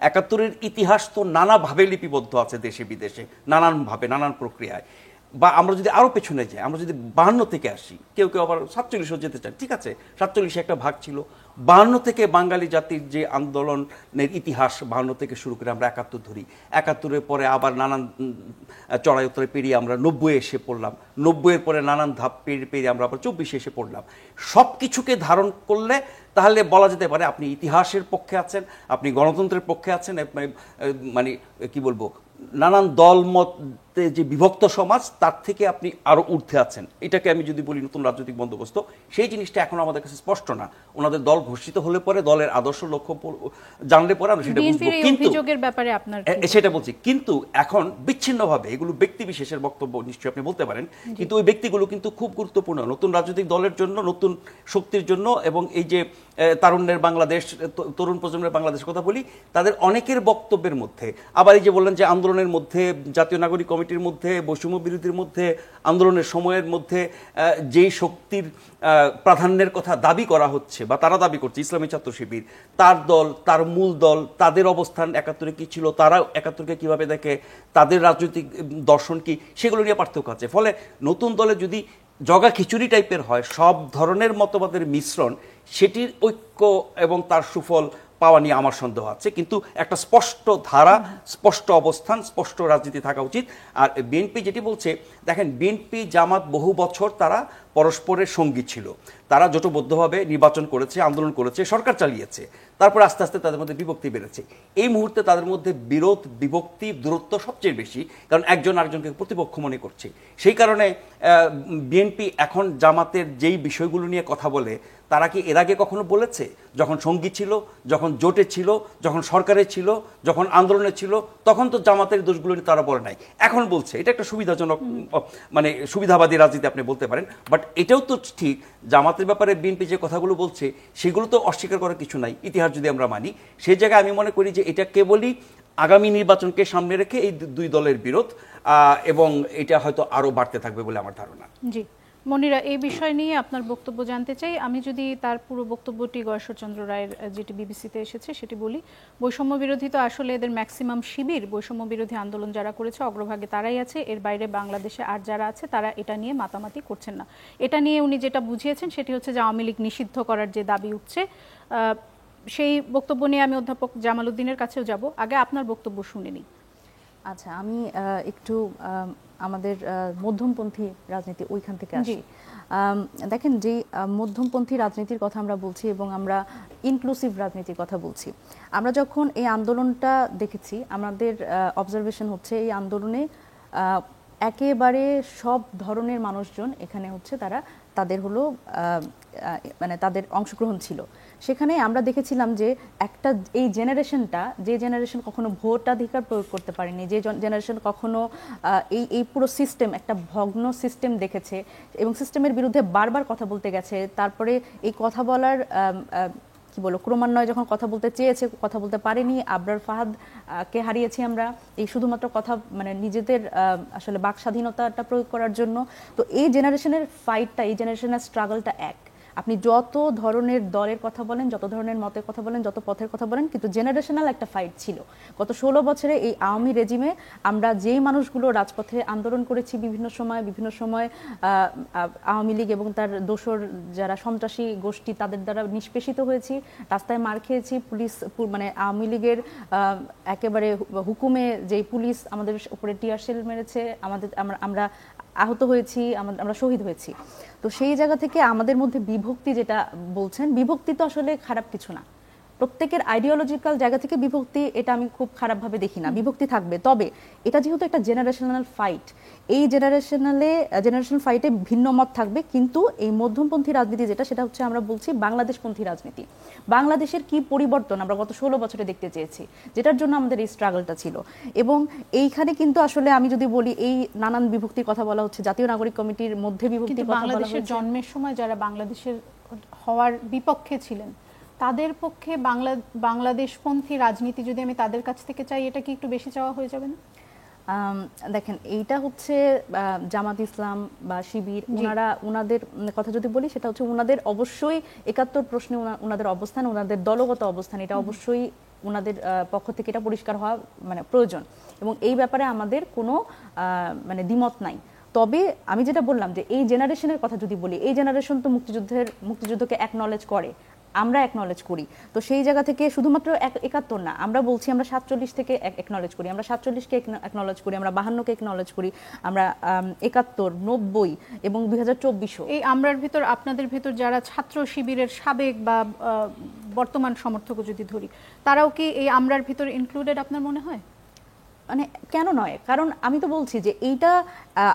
71-এর ইতিহাস তো নানাভাবে লিপিবদ্ধ আছে দেশে বিদেশে, নানানভাবে, নানান প্রক্রিয়ায়। বা আমরা যদি আরও পেছনে যাই, আমরা যদি 52 থেকে আসি, কেউ কেউ আবার 47-ও যেতে চান, ঠিক আছে, 47 একটা ভাগ ছিল। 52 থেকে বাঙালি জাতির যে আন্দোলনের ইতিহাস, 52 থেকে শুরু করে আমরা 71 ধরি, 71-এর পরে আবার নানান চড়াই উত্তরে পেরিয়ে আমরা 90-এ এসে পড়লাম, 90-এর পরে নানান ধাপ পেরিয়ে আমরা আবার 24-এ এসে পড়লাম। সব কিছুকে ধারণ করলে তাহলে বলা যেতে পারে আপনি ইতিহাসের পক্ষে আছেন, আপনি গণতন্ত্রের পক্ষে আছেন, মানে কি বলবো, নানান দলমত যে বিভক্ত সমাজ তার থেকে আপনি আরো ঊর্ধ্বে আছেন, এটাকে আমি যদি বলি নতুন রাজনৈতিক বন্দোবস্ত, সেই জিনিসটা এখন আমাদের কাছে স্পষ্ট না। ওনাদের দল ঘোষিত হলে পরে দলের আদর্শ লক্ষ্য জানলে পরে আমরা সেটা বুঝবো, কিন্তু অভিযোগের ব্যাপারে আপনার সেটা বলছি। কিন্তু এখন বিচ্ছিন্নভাবে এগুলো ব্যক্তি বিশেষের বক্তব্য নিশ্চয়ই আপনি বলতে পারেন, কিন্তু ওই ব্যক্তিগুলো কিন্তু খুব গুরুত্বপূর্ণ নতুন রাজনৈতিক দলের জন্য, নতুন শক্তির জন্য, এবং এই যে তারুণ্যের বাংলাদেশ, তরুণ প্রজন্মের বাংলাদেশের কথা বলি, তাদের অনেকের বক্তব্যের মধ্যে আবার এই যে বললেন যে আন্দোলনের মধ্যে, জাতীয় নাগরিক কমিটির মধ্যে, বৈষম্য বিরোধীর মধ্যে, আন্দোলনের সময়ের মধ্যে যেই শক্তির প্রাধান্যের কথা দাবি করা হচ্ছে বা তারা দাবি করছে, ইসলামী ছাত্র শিবির, তার দল, তার মূল দল, তাদের অবস্থান ৭১-এ কি ছিল, তারা ৭১-কে কিভাবে দেখে, তাদের রাজনৈতিক দর্শন কি, সেগুলো নিয়ে পার্থক্য আছে। ফলে নতুন দলে যদি জগা খিচুড়ি টাইপের হয়, সব ধরনের মতবাদের মিশ্রণ, সেটির ঐক্য এবং তার সুফল পাওয়া নিয়ে আমার সন্দেহ আছে। কিন্তু একটা স্পষ্ট ধারা, স্পষ্ট অবস্থান, স্পষ্ট রাজনীতি থাকা উচিত। আর বিএনপি যেটি বলছে, দেখেন বিএনপি জামাত বহু বছর তারা পরস্পরের সঙ্গী ছিল, তারা জোটবদ্ধভাবে নির্বাচন করেছে, আন্দোলন করেছে, সরকার চালিয়েছে, তারপর আস্তে আস্তে তাদের মধ্যে বিভক্তি বেড়েছে। এই মুহূর্তে তাদের মধ্যে বিরোধ, বিভক্তি, দূরত্ব সবচেয়ে বেশি, কারণ একজন আরেকজনকে প্রতিপক্ষ মনে করছে। সেই কারণে বিএনপি এখন জামাতের যেই বিষয়গুলো নিয়ে কথা বলে, তারা কি এর আগে কখনো বলেছে? যখন সঙ্গী ছিল, যখন জোটে ছিল, যখন সরকারে ছিল, যখন আন্দোলনে ছিল, তখন তো জামাতের দোষগুলো নিয়ে তারা বলে নাই, এখন বলছে। এটা একটা সুবিধাজনক, মানে সুবিধাবাদী রাজনীতি আপনি বলতে পারেন। বাট এটাও তো ঠিক, জামাতের ব্যাপারে বিএনপি যে কথাগুলো বলছে সেগুলো তো অস্বীকার করার কিছু নাই, ইতিহাস যদি আমরা মানি। সেই জায়গায় আমি মনে করি যে এটা কেবলই আগামী নির্বাচনকে সামনে রেখে এই দুই দলের বিরোধ, এবং এটা হয়তো আরো বাড়তে থাকবে বলে আমার ধারণা। জি মনিরা, এই বিষয় নিয়ে আপনার বক্তব্য জানতে চাই। আমি যদি তার পুরো বক্তব্যটি গয়েশ্বরচন্দ্র রায়ের যেটি বিবিসিতে এসেছে সেটি বলি, বৈষম্য বিরোধী তো আসলে এদের ম্যাক্সিমাম শিবির, বৈষম্য বিরোধী আন্দোলন যারা করেছে অগ্রভাগে তারাই আছে, এর বাইরে বাংলাদেশে আর যারা আছে তারা এটা নিয়ে মাতামাতি করছেন না। এটা নিয়ে উনি যেটা বুঝিয়েছেন সেটি হচ্ছে যে আওয়ামী লীগ নিষিদ্ধ করার যে দাবি উঠছে, সেই বক্তব্য নিয়ে আমি অধ্যাপক জামাল উদ্দিনের কাছেও যাব। আগে আপনার বক্তব্য শুনে নিই। আচ্ছা, আমি একটু আমাদের মধ্যমপন্থী রাজনীতি ওইখান থেকে আসি। দেখেন, যে মধ্যমপন্থী রাজনীতির কথা আমরা বলছি এবং আমরা ইনক্লুসিভ রাজনীতির কথা বলছি, আমরা যখন এই আন্দোলনটা দেখেছি, আমাদের অবজারভেশন হচ্ছে এই আন্দোলনে একেবারে সব ধরনের মানুষজন এখানে হচ্ছে, তাদের হলো মানে তাদের অংশগ্রহণ ছিল। সেখানে আমরা দেখেছিলাম যে একটা এই জেনারেশনটা, যে জেনারেশন কখনো ভোটাধিকার প্রয়োগ করতে পারেনি, যে জেনারেশন কখনো এই পুরো সিস্টেম, একটা ভগ্ন সিস্টেম দেখেছে এবং সিস্টেমের বিরুদ্ধে বারবার কথা বলতে গেছে, তারপরে এই কথা বলার কি বলো ক্রমান্বয়ে যখন কথা বলতে চেয়েছে, কথা বলতে পারেনি, আবরার ফাহাদ কে হারিয়েছি আমরা এই শুধুমাত্র কথা, মানে নিজেদের আসলে বাক স্বাধীনতাটা প্রয়োগ করার জন্য। তো এই জেনারেশনের ফাইটটা, এই জেনারেশনের স্ট্রাগলটা এক, আপনি যত ধরনের দলের কথা বলেন, যত ধরনের মতের কথা বলেন, যত পথের কথা বলেন, কিন্তু জেনারেশনাল একটা ফাইট ছিল। গত 16 বছরে এই আওয়ামী রেজিমে আমরা যেই মানুষগুলো রাজপথে আন্দোলন করেছি, বিভিন্ন সময় আওয়ামী লীগ এবং তার দোসর যারা সন্ত্রাসী গোষ্ঠী তাদের দ্বারা নিষ্পেষিত হয়েছি, রাস্তায় মার খেয়েছি, পুলিশ মানে আওয়ামী লীগের একেবারে হুকুমে যেই পুলিশ আমাদের উপরে টিয়ার শেল মেরেছে, আমরা আহত হয়েছি, আমরা শহীদ হয়েছি। তো সেই জায়গা থেকে আমাদের মধ্যে বিভক্তি যেটা বলছেন, বিভক্তি তো আসলে খারাপ কিছু না, প্রত্যেকের আইডিওলজিক্যাল জায়গা থেকে বিভক্তি, এটা আমি খুব খারাপভাবে দেখি না, বিভক্তি থাকবে। তবে এটা যেহেতু একটা জেনারেশনাল ফাইট, এই জেনারেশনাল ফাইটে ভিন্ন মত থাকবে, কিন্তু এই মধ্যমপন্থী রাজনীতি যেটা, সেটা হচ্ছে আমরা বলছি বাংলাদেশপন্থী রাজনীতি। বাংলাদেশের কি পরিবর্তন আমরা গত 16 বছরে দেখতে চেয়েছি, যেটার জন্য আমাদের এই স্ট্রাগলটা ছিল। এবং এইখানে কিন্তু আসলে আমি যদি বলি, এই নানান বিভক্তির কথা বলা হচ্ছে, জাতীয় নাগরিক কমিটির মধ্যে বিভক্তির কথা বলা হচ্ছে। বাংলাদেশের জন্মের সময় যারা বাংলাদেশের হওয়ার বিপক্ষে ছিলেন, তাদের পক্ষে বাংলাদেশপন্থী রাজনীতি যদি আমি তাদের কাছ থেকে চাই, এটা কি একটু বেশি চাওয়া হয়ে যাবে না? দেখেন, এইটা হচ্ছে জামাত ইসলাম বা শিবির, ওনাদের কথা যদি বলি, সেটা হচ্ছে ওনাদের অবশ্যই ৭১ প্রশ্নে ওনাদের অবস্থান, ওনাদের দলগত অবস্থান, এটা অবশ্যই ওনাদের পক্ষ থেকে এটা পরিষ্কার হওয়া মানে প্রয়োজন, এবং এই ব্যাপারে আমাদের কোনো মানে দ্বিমত নাই। তবে আমি যেটা বললাম যে এই জেনারেশনের কথা যদি বলি, এই জেনারেশন তো মুক্তিযুদ্ধকে অ্যাকনলেজ করে, আমরা অ্যাকনলেজ করি। তো সেই জায়গা থেকে শুধুমাত্র ৭১ না, আমরা বলছি আমরা ৪৭ থেকে অ্যাকনলেজ করি, আমরা ৪৭কে অ্যাকনলেজ করি, আমরা ৫২কে অ্যাকনলেজ করি, আমরা ৭১, ৯০ এবং ২০২৪ও। এই আমরার ভিতর, আপনাদের ভিতর যারা ছাত্র শিবিরের সাবেক বা বর্তমান সমর্থক যদি ধরি, তারাও কি এই আমরার ভিতর ইনক্লুডেড আপনার মনে হয়? মানে কেন নয়, কারণ আমি তো বলছি যে এইটা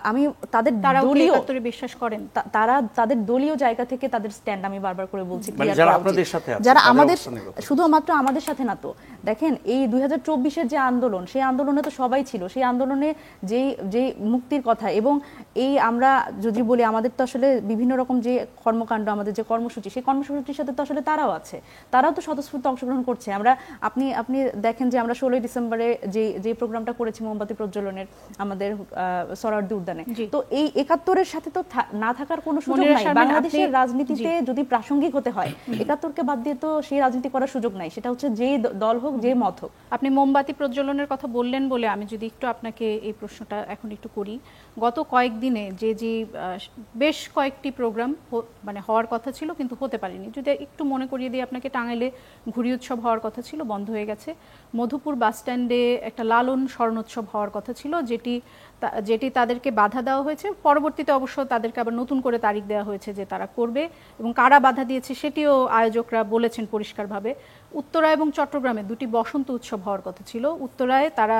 আমি তাদের তারাও কি দলীয় ৭১ এ বিশ্বাস করেন? তারা তাদের দলীয় জায়গা থেকে তাদের স্ট্যান্ড আমি বারবার করে বলছি মানে clear যারা করা আপনাদের উচিত। সাথে আছে, যারা তাদের আমাদের অবস্থানের কথা। শুধুমাত্র আমাদের সাথে না তো, দেখেন এই 2024-এর যে আন্দোলন, সেই আন্দোলনে তো সবাই ছিল, সেই আন্দোলনে যেই মুক্তির কথা, এবং এই আমরা যদি বলি আমাদের তো আসলে বিভিন্ন রকম যে কর্মকাণ্ড, আমাদের যে কর্মসূচি, সেই কর্মসূচির সাথে তো আসলে তারাও আছে, তারাও তো স্বতঃস্ফূর্ত অংশগ্রহণ করছে। আপনি দেখেন যে আমরা 16 ডিসেম্বরে যে প্রোগ্রামটা করেছি মোমবাতি প্রজ্বলনের আমাদের সরারদি উদ্যানে, তো এই 71-এর সাথে তো না থাকার কোনো সুযোগ মনিরা নাই। শারমিন, বাংলাদেশের আপনি- রাজনীতিতে যদি প্রাসঙ্গিক হতে হয়, 71-কে বাদ দিয়ে তো সেই রাজনীতি করার সুযোগ নাই, সেটা হচ্ছে যেই দল হোক, যে মত হোক। আপনি মোমবাতি প্রজ্বলনের কথা বললেন বলে আমি যদি একটু আপনাকে এই প্রশ্নটা এখন একটু করি, গত কয়েকদিনে যে বেশ কয়েকটি প্রোগ্রাম মানে হওয়ার কথা ছিল কিন্তু হতে পারেনি, যদি একটু মনে করিয়ে দিই আপনাকে, টাঙ্গাইলে ঘুড়ি উৎসব হওয়ার কথা ছিল, বন্ধ হয়ে গেছে। মধুপুর বাস স্ট্যান্ডে একটা লালন স্মরণোৎসব হওয়ার কথা ছিল, যেটি তাদেরকে বাধা দেওয়া হয়েছে। পরবর্তীতে অবশ্য তাদেরকে আবার নতুন করে তারিখ দেওয়া হয়েছে যে তারা করবে, এবং কারা বাধা দিয়েছে সেটিও আয়োজকরা বলেছেন পরিষ্কারভাবে। উত্তরা এবং চট্টগ্রামে দুটি বসন্ত উৎসব হওয়ার কথা ছিল। উত্তরায় তারা,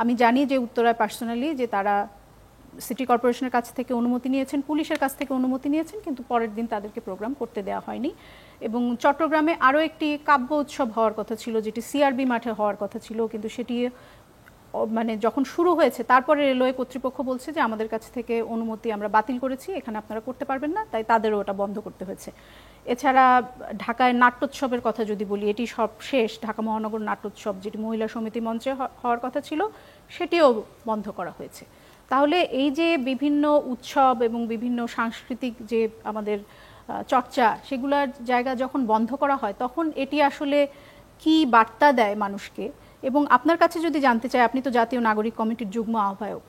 আমি জানি যে উত্তরায় পার্সোনালি যে তারা সিটি কর্পোরেশনের কাছ থেকে অনুমতি নিয়েছেন, পুলিশের কাছ থেকে অনুমতি নিয়েছেন, কিন্তু পরের দিন তাদেরকে প্রোগ্রাম করতে দেওয়া হয়নি। এবং চট্টগ্রামে আরও একটি কাব্য উৎসব হওয়ার কথা ছিল, যেটি সিআরবি মাঠে হওয়ার কথা ছিল, কিন্তু সেটি মানে যখন শুরু হয়েছে তারপরে রেলওয়ে কর্তৃপক্ষ বলছে যে আমাদের কাছ থেকে অনুমতি আমরা বাতিল করেছি, এখানে আপনারা করতে পারবেন না, তাই তাদেরও ওটা বন্ধ করতে হয়েছে। এছাড়া ঢাকায় নাট্যোৎসবের কথা যদি বলি, এটি সব শেষ, ঢাকা মহানগর নাট্যোৎসব যেটি মহিলা সমিতি মঞ্চে হওয়ার কথা ছিল সেটিও বন্ধ করা হয়েছে। তাহলে এই যে বিভিন্ন উৎসব এবং বিভিন্ন সাংস্কৃতিক যে আমাদের চর্চা, সেগুলোর জায়গা যখন বন্ধ করা হয়, তখন এটি আসলে কি বার্তা দেয় মানুষকে? এবং আপনার কাছে যদি জানতে চাই, আপনি তো জাতীয় নাগরিক কমিটির যুগ্ম আহ্বায়ক,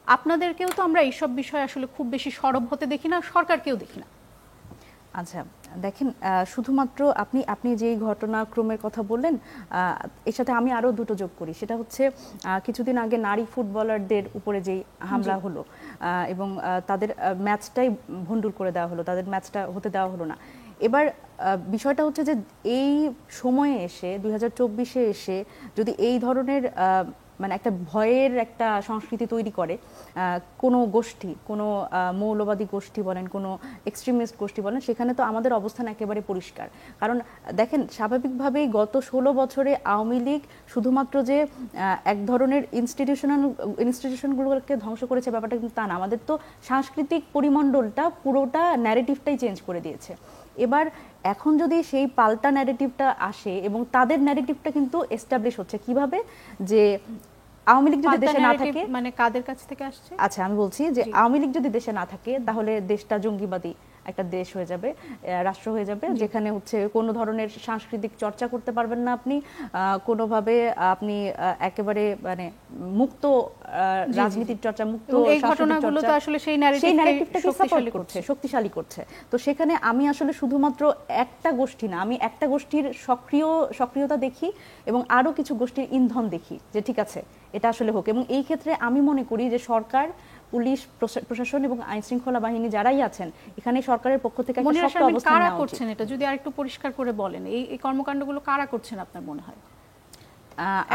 আপনাদেরকেও তো আমরা এইসব বিষয়ে আসলে খুব বেশি সরব হতে দেখি না, সরকারকেও দেখি না। আচ্ছা দেখেন, শুধুমাত্র আপনি যেই ঘটনাক্রমের কথা বললেন, এর সাথে আমি আরও দুটো যোগ করি। সেটা হচ্ছে কিছুদিন আগে নারী ফুটবলারদের উপরে যেই হামলা হলো এবং তাদের ম্যাচটাই ভণ্ডুল করে দেওয়া হলো, তাদের ম্যাচটা হতে দেওয়া হলো না। এবার বিষয়টা হচ্ছে যে এই সময়ে এসে 2024-এ এসে যদি এই ধরনের মানে একটা ভয়ের একটা সংস্কৃতি তৈরি করে কোনো গোষ্ঠী, কোনো মৌলবাদী গোষ্ঠী বলেন, কোনো এক্সট্রিমিস্ট গোষ্ঠী বলেন, সেখানে তো আমাদের অবস্থান একেবারে পরিষ্কার। কারণ দেখেন, স্বাভাবিকভাবেই গত 16 বছরে আওয়ামী লীগ শুধুমাত্র যে এক ধরনের ইনস্টিটিউশনগুলোকে ধ্বংস করেছে ব্যাপারটা কিন্তু তা না, আমাদের তো সাংস্কৃতিক পরিমণ্ডলটা পুরোটা ন্যারেটিভটাই চেঞ্জ করে দিয়েছে। এবার এখন যদি সেই পাল্টা ন্যারেটিভটা আসে, এবং তাদের ন্যারেটিভটা কিন্তু এস্টাবলিশ হচ্ছে কিভাবে, যে আওয়ামী লীগ যদি দেশে না থাকে, মানে কাদের কাছ থেকে আসছে? আচ্ছা আমি বলছি যে আওয়ামী লীগ যদি দেশে না থাকে, তাহলে দেশটা জঙ্গিবাদী একটা দেশ হয়ে যাবে, রাষ্ট্র হয়ে যাবে, যেখানে হচ্ছে কোনো ধরনের সাংস্কৃতিক চর্চা করতে পারবেন না আপনি, কোনোভাবে আপনি একেবারে মানে মুক্ত রাজনীতির চর্চা, মুক্ত এই ঘটনাগুলো তো আসলে সেই ন্যারেটিভটাকে শক্তিশালী করছে। তো সেখানে আমি আসলে শুধুমাত্র একটা গোষ্ঠী না, আমি একটা গোষ্ঠীর সক্রিয়তা দেখি এবং আরো কিছু গোষ্ঠীর ইন্ধন দেখি যে ঠিক আছে এটা আসলে হোক। এবং এই ক্ষেত্রে আমি মনে করি যে সরকার, পুলিশ প্রশাসন এবং আইন শৃঙ্খলা বাহিনী যারাই আছেন, এখানে সরকারের পক্ষ থেকে একটা শক্ত অবস্থান নেওয়া উচিত। কারা করছেন এটা যদি আরেকটু পরিষ্কার করে বলেন, এই কর্মকাণ্ডগুলো কারা করছেন আপনার মনে হয়?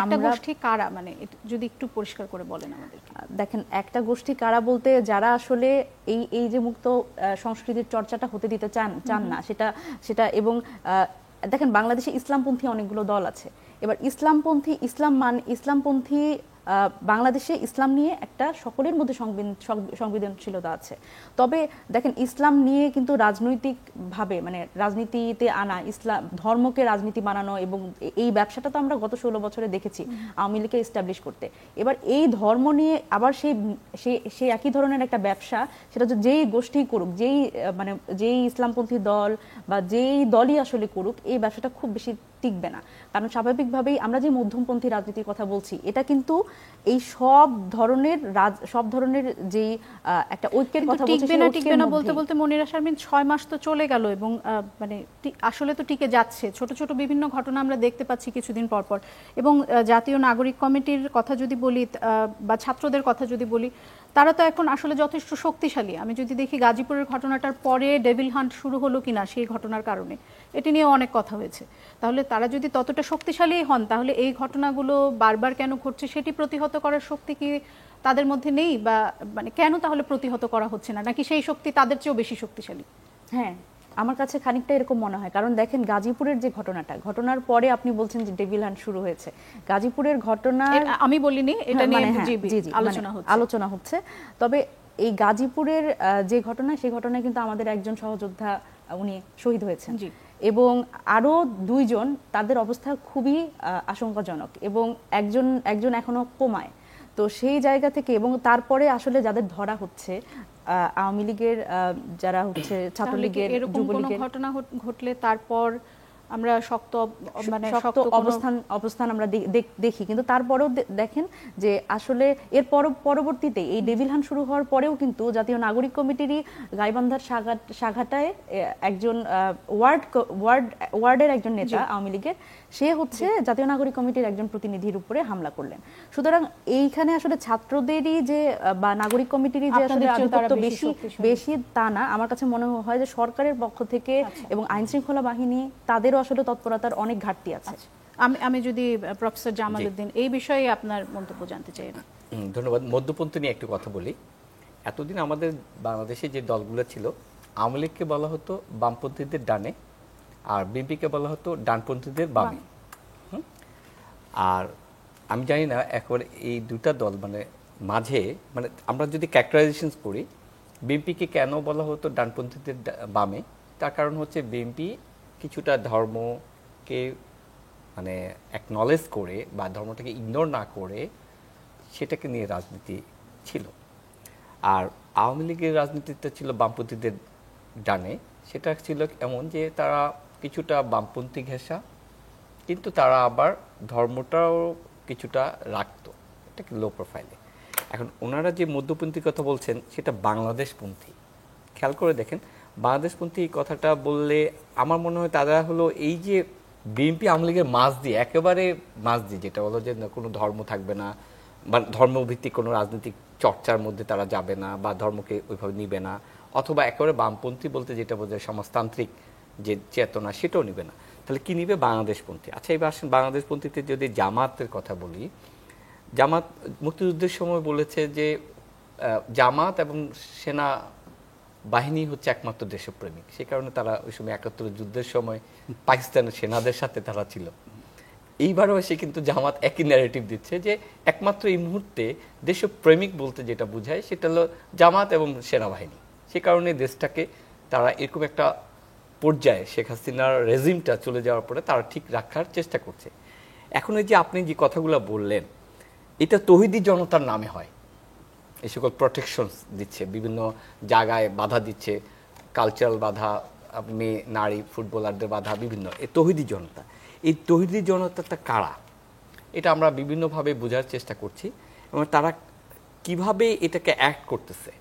একটা গোষ্ঠী কারা, মানে যদি একটু পরিষ্কার করে বলেন আমাদেরকে। দেখেন, একটা গোষ্ঠী কারা বলতে যারা আসলে এই যে মুক্ত সংস্কৃতির চর্চাটা হতে দিতে চান না, সেটা এবং দেখেন বাংলাদেশে ইসলামপন্থী অনেকগুলো দল আছে। এবার ইসলামপন্থী বাংলাদেশে ইসলাম নিয়ে একটা সকলের মধ্যে সংবেদনশীলতা আছে। তবে দেখেন, ইসলাম নিয়ে কিন্তু রাজনৈতিকভাবে মানে রাজনীতিতে আনা, ইসলাম ধর্মকে রাজনীতি বানানো, এবং এই ব্যবসাটা তো আমরা গত 16 বছরে দেখেছি আওয়ামী লীগকে এস্টাবলিশ করতে। এবার এই ধর্ম নিয়ে আবার সেই একই ধরনের একটা ব্যবসা, সেটা যেই গোষ্ঠী করুক, যেই ইসলামপন্থী দল বা যেই দলই আসলে করুক, এই ব্যবসাটা খুব বেশি টিকবে না। কারণ স্বাভাবিকভাবেই আমরা যে মধ্যমপন্থী রাজনীতির কথা বলছি, এটা কিন্তু এই সব ধরনের যেই একটা ঐক্যের কথা বলছি, টিকবে না বলতে বলতে মনিরা শারমিন 6 মাস তো চলে গেল, এবং মানে আসলে তো টিকে যাচ্ছে। ছোট ছোট বিভিন্ন ঘটনা আমরা দেখতে পাচ্ছি কিছুদিন পর পর। এবং জাতীয় নাগরিক কমিটির কথা যদি বলি বা ছাত্রদের কথা যদি বলি, তারা তো এখন আসলে যথেষ্ট শক্তিশালী। আমি যদি দেখি গাজীপুরের ঘটনাটার পরে ডেভিল হান্ট শুরু হলো কিনা সেই ঘটনার কারণে, এটি নিয়ে অনেক কথা হয়েছে। তাহলে তারা যদি ততটা শক্তিশালী হন তাহলে এই ঘটনাগুলো বারবার কেন ঘটছে সেটি প্রতিহত করার শক্তি কি তাদের মধ্যে নেই, বা মানে কেন তাহলে প্রতিহত করা হচ্ছে না, নাকি সেই শক্তি তাদের চেয়েও বেশি শক্তিশালী? হ্যাঁ, আমার কাছে খানিকটা এরকম মনে হয়। কারণ দেখেন গাজীপুরের যে ঘটনার পরে আপনি বলছেন যে ডেভিল হান্ট শুরু হয়েছে, গাজীপুরের ঘটনা আমি বলিনি, এটা নিয়ে আলোচনা হচ্ছে। তবে এই গাজীপুরের যে ঘটনা, সেই ঘটনায় কিন্তু আমাদের একজন সহযোদ্ধা উনি শহীদ হয়েছেন, এবং আরো 2 জন, তাদের অবস্থা খুবই আশঙ্কাজনক, এবং একজন এখনো কোমায়। তো সেই জায়গা থেকে, এবং তারপরে আসলে যাদের ধরা হচ্ছে আওয়ামী লীগের, যারা হচ্ছে ছাত্রলীগের, যুবলীগের ঘটনা ঘটলে তারপর আমরা শক্ত অবস্থান আমরা দেখি, কিন্তু তারপরেও দেখেন যে আসলে এর পরবর্তীতে এই ডেভিল হান্ট শুরু হওয়ার পরেও কিন্তু জাতীয় নাগরিক কমিটিরই গাইবান্ধার সাঘাটায় একজন ওয়ার্ডের একজন নেতা আওয়ামী লীগের, সে হচ্ছে জাতীয় নাগরিক কমিটির একজন প্রতিনিধির উপরে হামলা করলেন। সুতরাং এইখানে আসলে ছাত্রদেরই যে বা নাগরিক কমিটিরই যে আসলে আধিপত্য বেশি তা না, আমার কাছে মনে হয় যে সরকারের পক্ষ থেকে এবং আইন শৃঙ্খলা বাহিনী তাদেরও আসলে তৎপরতার অনেক ঘাটতি আছে। আমি যদি প্রফেসর জামাল উদ্দিন এই বিষয়ে আপনার মন্তব্য জানতে চাই। ধন্যবাদ। মধ্যপন্থী নিয়ে একটু কথা বলি। এতদিন আমাদের বাংলাদেশে যে দলগুলো ছিল, আওয়ামী লীগকে বলা হতো বামপন্থীদের ডানে, আর বিএনপিকে বলা হতো ডানপন্থীদের বামে। আর আমি জানি না একবার এই দুটা দল মাঝে আমরা যদি ক্যারেক্টারাইজেশন করি, বিএনপিকে কেন বলা হতো ডানপন্থীদের বামে, তার কারণ হচ্ছে বিএনপি কিছুটা ধর্মকে অ্যাকনলেজ করে বা ধর্মটাকে ইগনোর না করে সেটাকে নিয়ে রাজনীতি ছিল। আর আওয়ামী লীগের রাজনীতিটা ছিল বামপন্থীদের ডানে। সেটা ছিল এমন যে তারা কিছুটা বামপন্থী ঘেঁষা, কিন্তু তারা আবার ধর্মটাও কিছুটা রাখতো, এটাকে লো প্রোফাইলে। এখন ওনারা যে মধ্যপন্থী কথা বলছেন সেটা বাংলাদেশপন্থী। খেয়াল করে দেখেন, বাংলাদেশপন্থী কথাটা বললে আমার মনে হয় তারা হলো এই যে বিএনপি আওয়ামী লীগের মাঝ দিয়ে, একেবারে মাঝ দিয়ে, যেটা হলো যে কোনো ধর্ম থাকবে না বা ধর্মভিত্তিক কোনো রাজনৈতিক চর্চার মধ্যে তারা যাবে না বা ধর্মকে ওইভাবে নিবে না, অথবা একেবারে বামপন্থী বলতে যেটা বোঝায় সমাজতান্ত্রিক যে চেতনা সেটাও নিবে না। তাহলে কি নিবে? বাংলাদেশপন্থী। আচ্ছা, এবার আসেন বাংলাদেশপন্থীতে যদি জামাতের কথা বলি, জামাত মুক্তিযুদ্ধের সময় বলেছে যে জামাত এবং সেনা বাহিনী হচ্ছে একমাত্র দেশপ্রেমিক। সে কারণে তারা ওই সময় ৭১ যুদ্ধের সময় পাকিস্তানের সেনাদের সাথে তারা ছিল। এইবারও এসে কিন্তু জামাত একই ন্যারেটিভ দিচ্ছে যে একমাত্র এই মুহূর্তে দেশপ্রেমিক বলতে যেটা বোঝায় সেটা হলো জামাত এবং সেনাবাহিনী। সে কারণে দেশটাকে তারা এরকম একটা পর্যায়ে শেখ হাসিনার রেজিমটা চলে যাওয়ার পরে তারা ঠিক রাখার চেষ্টা করছে। এখন এই যে আপনি যে কথাগুলো বললেন, এটা তৌহিদি জনতার নামে হয়। এই সকল প্রোটেকশনস দিচ্ছে, বিভিন্ন জায়গায় বাধা দিচ্ছে, কালচারাল বাধা, মেয়ে নারী ফুটবলারদের বাধা, বিভিন্ন। এই তৌহিদি জনতা, এই তৌহিদি জনতাটা কারা, এটা আমরা বিভিন্নভাবে বোঝার চেষ্টা করছি এবং তারা কিভাবে এটাকে অ্যাক্ট করতেছে।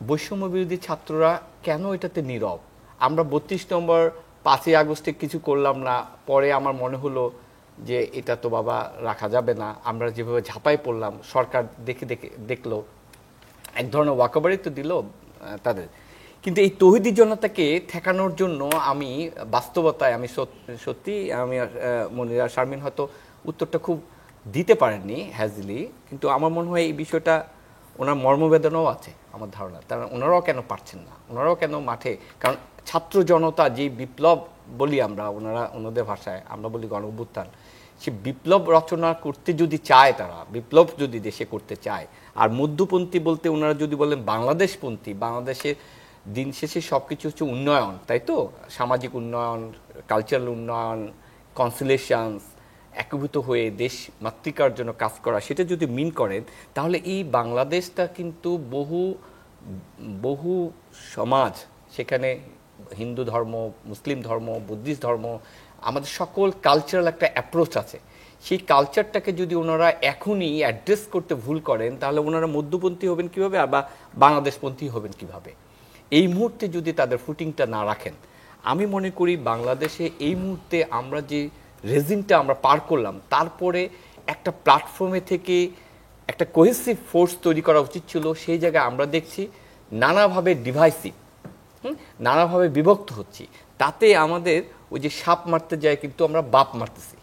বৈষম্য বিরোধী ছাত্ররা কেন এটাতে নীরব? আমরা ৩২ নম্বর ৫ই আগস্টে কিছু করলাম না, পরে আমার মনে হলো যে এটা তো বাবা রাখা যাবে না, আমরা যেভাবে ঝাঁপাই পড়লাম, সরকার দেখলো, এক ধরনের ওয়াকওভারই তো দিল তাদের। কিন্তু এই তৌহিদি জনতাকে ঠেকানোর জন্য আমি বাস্তবতায় সত্যি মনিরা শারমিন হয়তো উত্তরটা খুব দিতে পারেননি হ্যাজলি, কিন্তু আমার মনে হয় এই বিষয়টা ওনার মর্মবেদনাও আছে আমার ধারণা। তারা ওনারাও কেন পারছেন না, ওনারাও কেন মাঠে, কারণ ছাত্র জনতা যে বিপ্লব বলি আমরা, ওনাদের ভাষায় আমরা বলি গণ অভ্যুত্থান, সে বিপ্লব রচনা করতে যদি চায়, তারা বিপ্লব যদি দেশে করতে চায়, আর মধ্যপন্থী বলতে ওনারা যদি বলেন বাংলাদেশপন্থী, বাংলাদেশের দিন শেষে সব কিছু হচ্ছে উন্নয়ন, তাই তো, সামাজিক উন্নয়ন, কালচারাল উন্নয়ন, কনসিলেশনস, একীভূত হয়ে দেশ মাতৃকার জন্য কাজ করা, সেটা যদি মিন করেন, তাহলে এই বাংলাদেশটা কিন্তু বহু সমাজ, সেখানে হিন্দু ধর্ম, মুসলিম ধর্ম, বুদ্ধিস্ট ধর্ম, আমাদের সকল কালচারাল একটা অ্যাপ্রোচ আছে। সেই কালচারটাকে যদি ওনারা এখনই অ্যাড্রেস করতে ভুল করেন, তাহলে ওনারা মধ্যপন্থী হবেন কিভাবে বা বাংলাদেশপন্থী হবেন কিভাবে? এই মুহূর্তে যদি তাদের ফুটিংটা না রাখেন, আমি মনে করি বাংলাদেশে এই মুহূর্তে আমরা যে রেজিমটা আমরা পার করলাম, তারপরে একটা প্ল্যাটফর্মে থেকে একটা কোহেসিভ ফোর্স তৈরি করা উচিত ছিল। সেই জায়গায় আমরা দেখছি নানাভাবে ডিভাইসিভ, নানাভাবে বিভক্ত হচ্ছি। তাতে আমাদের ওই যে সাপ মারতে যায় কিন্তু আমরা বাপ মারতেছি।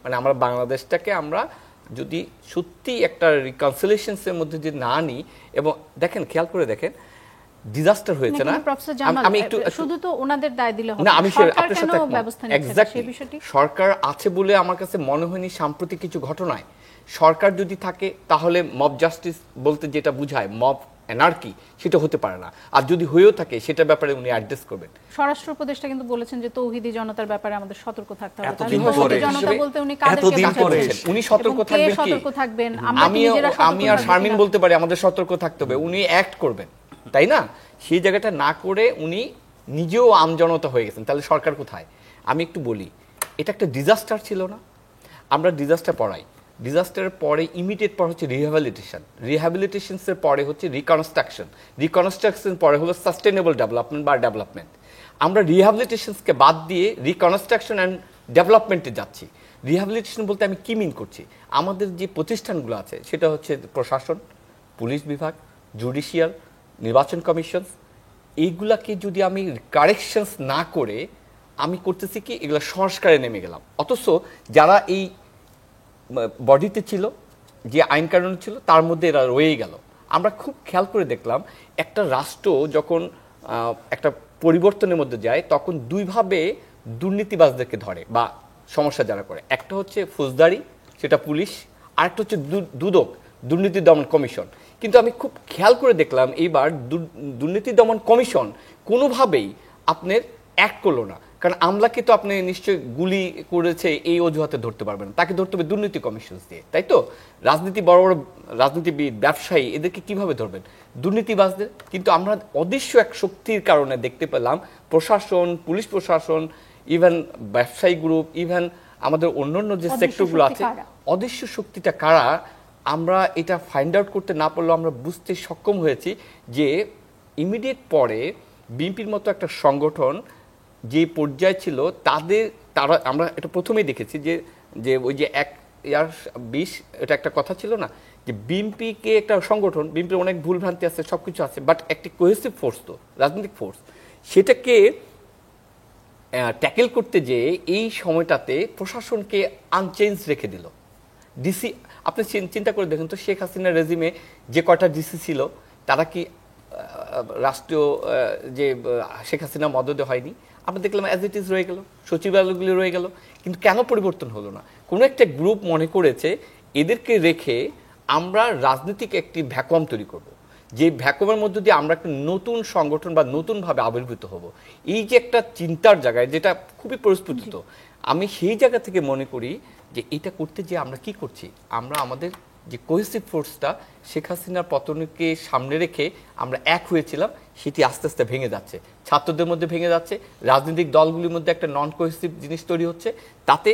মানে আমরা বাংলাদেশটাকে আমরা যদি সত্যি একটা রিকনসিলিয়েশনসের মধ্যে যদি না নিই, এবং দেখেন খেয়াল করে দেখেন ডিজাস্টার হয়েছে না, প্রফেসর জামাল আমি একটু শুধু তো ওনাদের দায় দিলে হবে না, আমি সরকার আপনার কেন সাথে ব্যবস্থা নিচ্ছে না এক্স্যাক্টলি সেই বিষয়টি? সরকার আছে বলে আমার কাছে মনে হয়নি সাম্প্রতিক কিছু ঘটনায়। সরকার যদি থাকে তাহলে মব জাস্টিস বলতে যেটা বুঝায় মব অ্যানার্কি, সেটা হতে পারে না। আর যদি হয়েও থাকে সেটা ব্যাপারে উনি অ্যাড্রেস করবেন। স্বরাষ্ট্র উপদেষ্টা কিন্তু বলেছেন যে তৌহিদি জনতার ব্যাপারে আমাদের সতর্ক থাকতে হবে। এতদিন তৌহিদি পরে জনতা বলতে উনি কাদেরকে এতদিন পরে বোঝাচ্ছেন? উনি সতর্ক এবং কে থাকবেন কি? সতর্ক থাকবেন? আমরা কি নিজেরা সতর্ক আমি আর থাকবো শারমিন কিনা? বলতে পারি আমাদের সতর্ক থাকতে হবে, উনি অ্যাক্ট করবেন, তাই না? সেই জায়গাটা না করে উনি নিজেও আমজনতা হয়ে গেছেন, তাহলে সরকার কোথায়? আমি একটু বলি, এটা একটা ডিজাস্টার ছিল না? আমরা ডিজাস্টার পড়াই, ডিজাস্টারের পরে ইমিডিয়েট পর হচ্ছে রিহ্যাবিলিটেশন, রিহ্যাবিলিটেশনসের পরে হচ্ছে রিকনস্ট্রাকশন, রিকনস্ট্রাকশন পরে হলো সাস্টেনেবল ডেভেলপমেন্ট বা ডেভেলপমেন্ট। আমরা রিহ্যাবিলিটেশনসকে বাদ দিয়ে রিকনস্ট্রাকশন অ্যান্ড ডেভেলপমেন্টে যাচ্ছি। রিহ্যাবিলিটেশন বলতে আমি কি মিন করছি? আমাদের যে প্রতিষ্ঠানগুলো আছে সেটা হচ্ছে প্রশাসন, পুলিশ বিভাগ, জুডিশিয়াল, নির্বাচন কমিশন, এইগুলাকে যদি আমি কারেকশনস না করে আমি করতেছি কি, এগুলো সংস্কারে নেমে গেলাম। অথচ যারা এই বডিতে ছিল, যে আইন কানুন ছিল, তার মধ্যে এরা রয়েই গেল। আমরা খুব খেয়াল করে দেখলাম একটা রাষ্ট্র যখন একটা পরিবর্তনের মধ্যে যায় তখন দুইভাবে দুর্নীতিবাজদেরকে ধরে বা সমস্যা যারা করে। একটা হচ্ছে ফৌজদারি, সেটা পুলিশ, আর একটা হচ্ছে দুদক, দুর্নীতি দমন কমিশন। কিন্তু আমি খুব খেয়াল করে দেখলাম এইবার দুর্নীতি দমন কমিশন কোনোভাবেই আপনার অ্যাক্ট করলো না। কারণ আমলাকে তো আপনি নিশ্চয়ই গুলি করেছে এই অজুহাতে ধরতে পারবেন না, তাকে ধরতে হবে দুর্নীতি কমিশন দিয়ে, তাই তো? রাজনীতি বড় বড় রাজনীতিবিদ, ব্যবসায়ী, এদেরকে কিভাবে ধরবেন? দুর্নীতিবাজদের। কিন্তু আমরা অদৃশ্য এক শক্তির কারণে দেখতে পেলাম প্রশাসন, পুলিশ প্রশাসন, ইভেন ব্যবসায়ী গ্রুপ, ইভেন আমাদের অন্যান্য যে সেক্টরগুলো আছে, অদৃশ্য শক্তিটা কারা আমরা এটা ফাইন্ড আউট করতে না পারলেও আমরা বুঝতে সক্ষম হয়েছি যে ইমিডিয়েট পরে বিএনপির মতো একটা সংগঠন যে পর্যায়ে ছিল তারা আমরা এটা প্রথমেই দেখেছি যে ওই যে 1/20 এটা একটা কথা ছিল না, যে বিএনপিকে একটা সংগঠন, বিএনপির অনেক ভুল ভ্রান্তি আছে, সবকিছু আছে, বাট একটি কোহেসিভ ফোর্স, তো রাজনৈতিক ফোর্স, সেটাকে ট্যাকেল করতে যে এই সময়টাতে প্রশাসনকে আনচেঞ্জ রেখে দিল। ডিসি, আপনি চিন্তা করে দেখুন তো, শেখ হাসিনার রেজিমে যে কয়টা ডিসি ছিল তারা কি রাষ্ট্রীয় যে শেখ হাসিনা মদদে হয়নি? আমরা দেখলাম অ্যাজ ইট ইজ রয়ে গেল, সচিবালয়গুলি রয়ে গেল। কিন্তু কেন পরিবর্তন হলো না? কোনো একটা গ্রুপ মনে করেছে এদেরকে রেখে আমরা রাজনৈতিক একটি ভ্যাকুয়াম তৈরি করব, যে ভ্যাকুয়ামের মধ্যে দিয়ে আমরা একটা নতুন সংগঠন বা নতুনভাবে আবির্ভূত হব। এই যে একটা চিন্তার জায়গায়, যেটা খুবই পরিস্ফুটিত, আমি সেই জায়গা থেকে মনে করি যে এটা করতে যে আমরা কি করছি, আমরা আমাদের যে কোহেসিভ ফোর্সটা শেখ হাসিনার পতনকে সামনে রেখে আমরা এক হয়েছিলাম, সেটি আস্তে আস্তে ভেঙে যাচ্ছে, ছাত্রদের মধ্যে ভেঙে যাচ্ছে, রাজনৈতিক দলগুলির মধ্যে একটা নন কোহেসিভ জিনিস তৈরি হচ্ছে, তাতে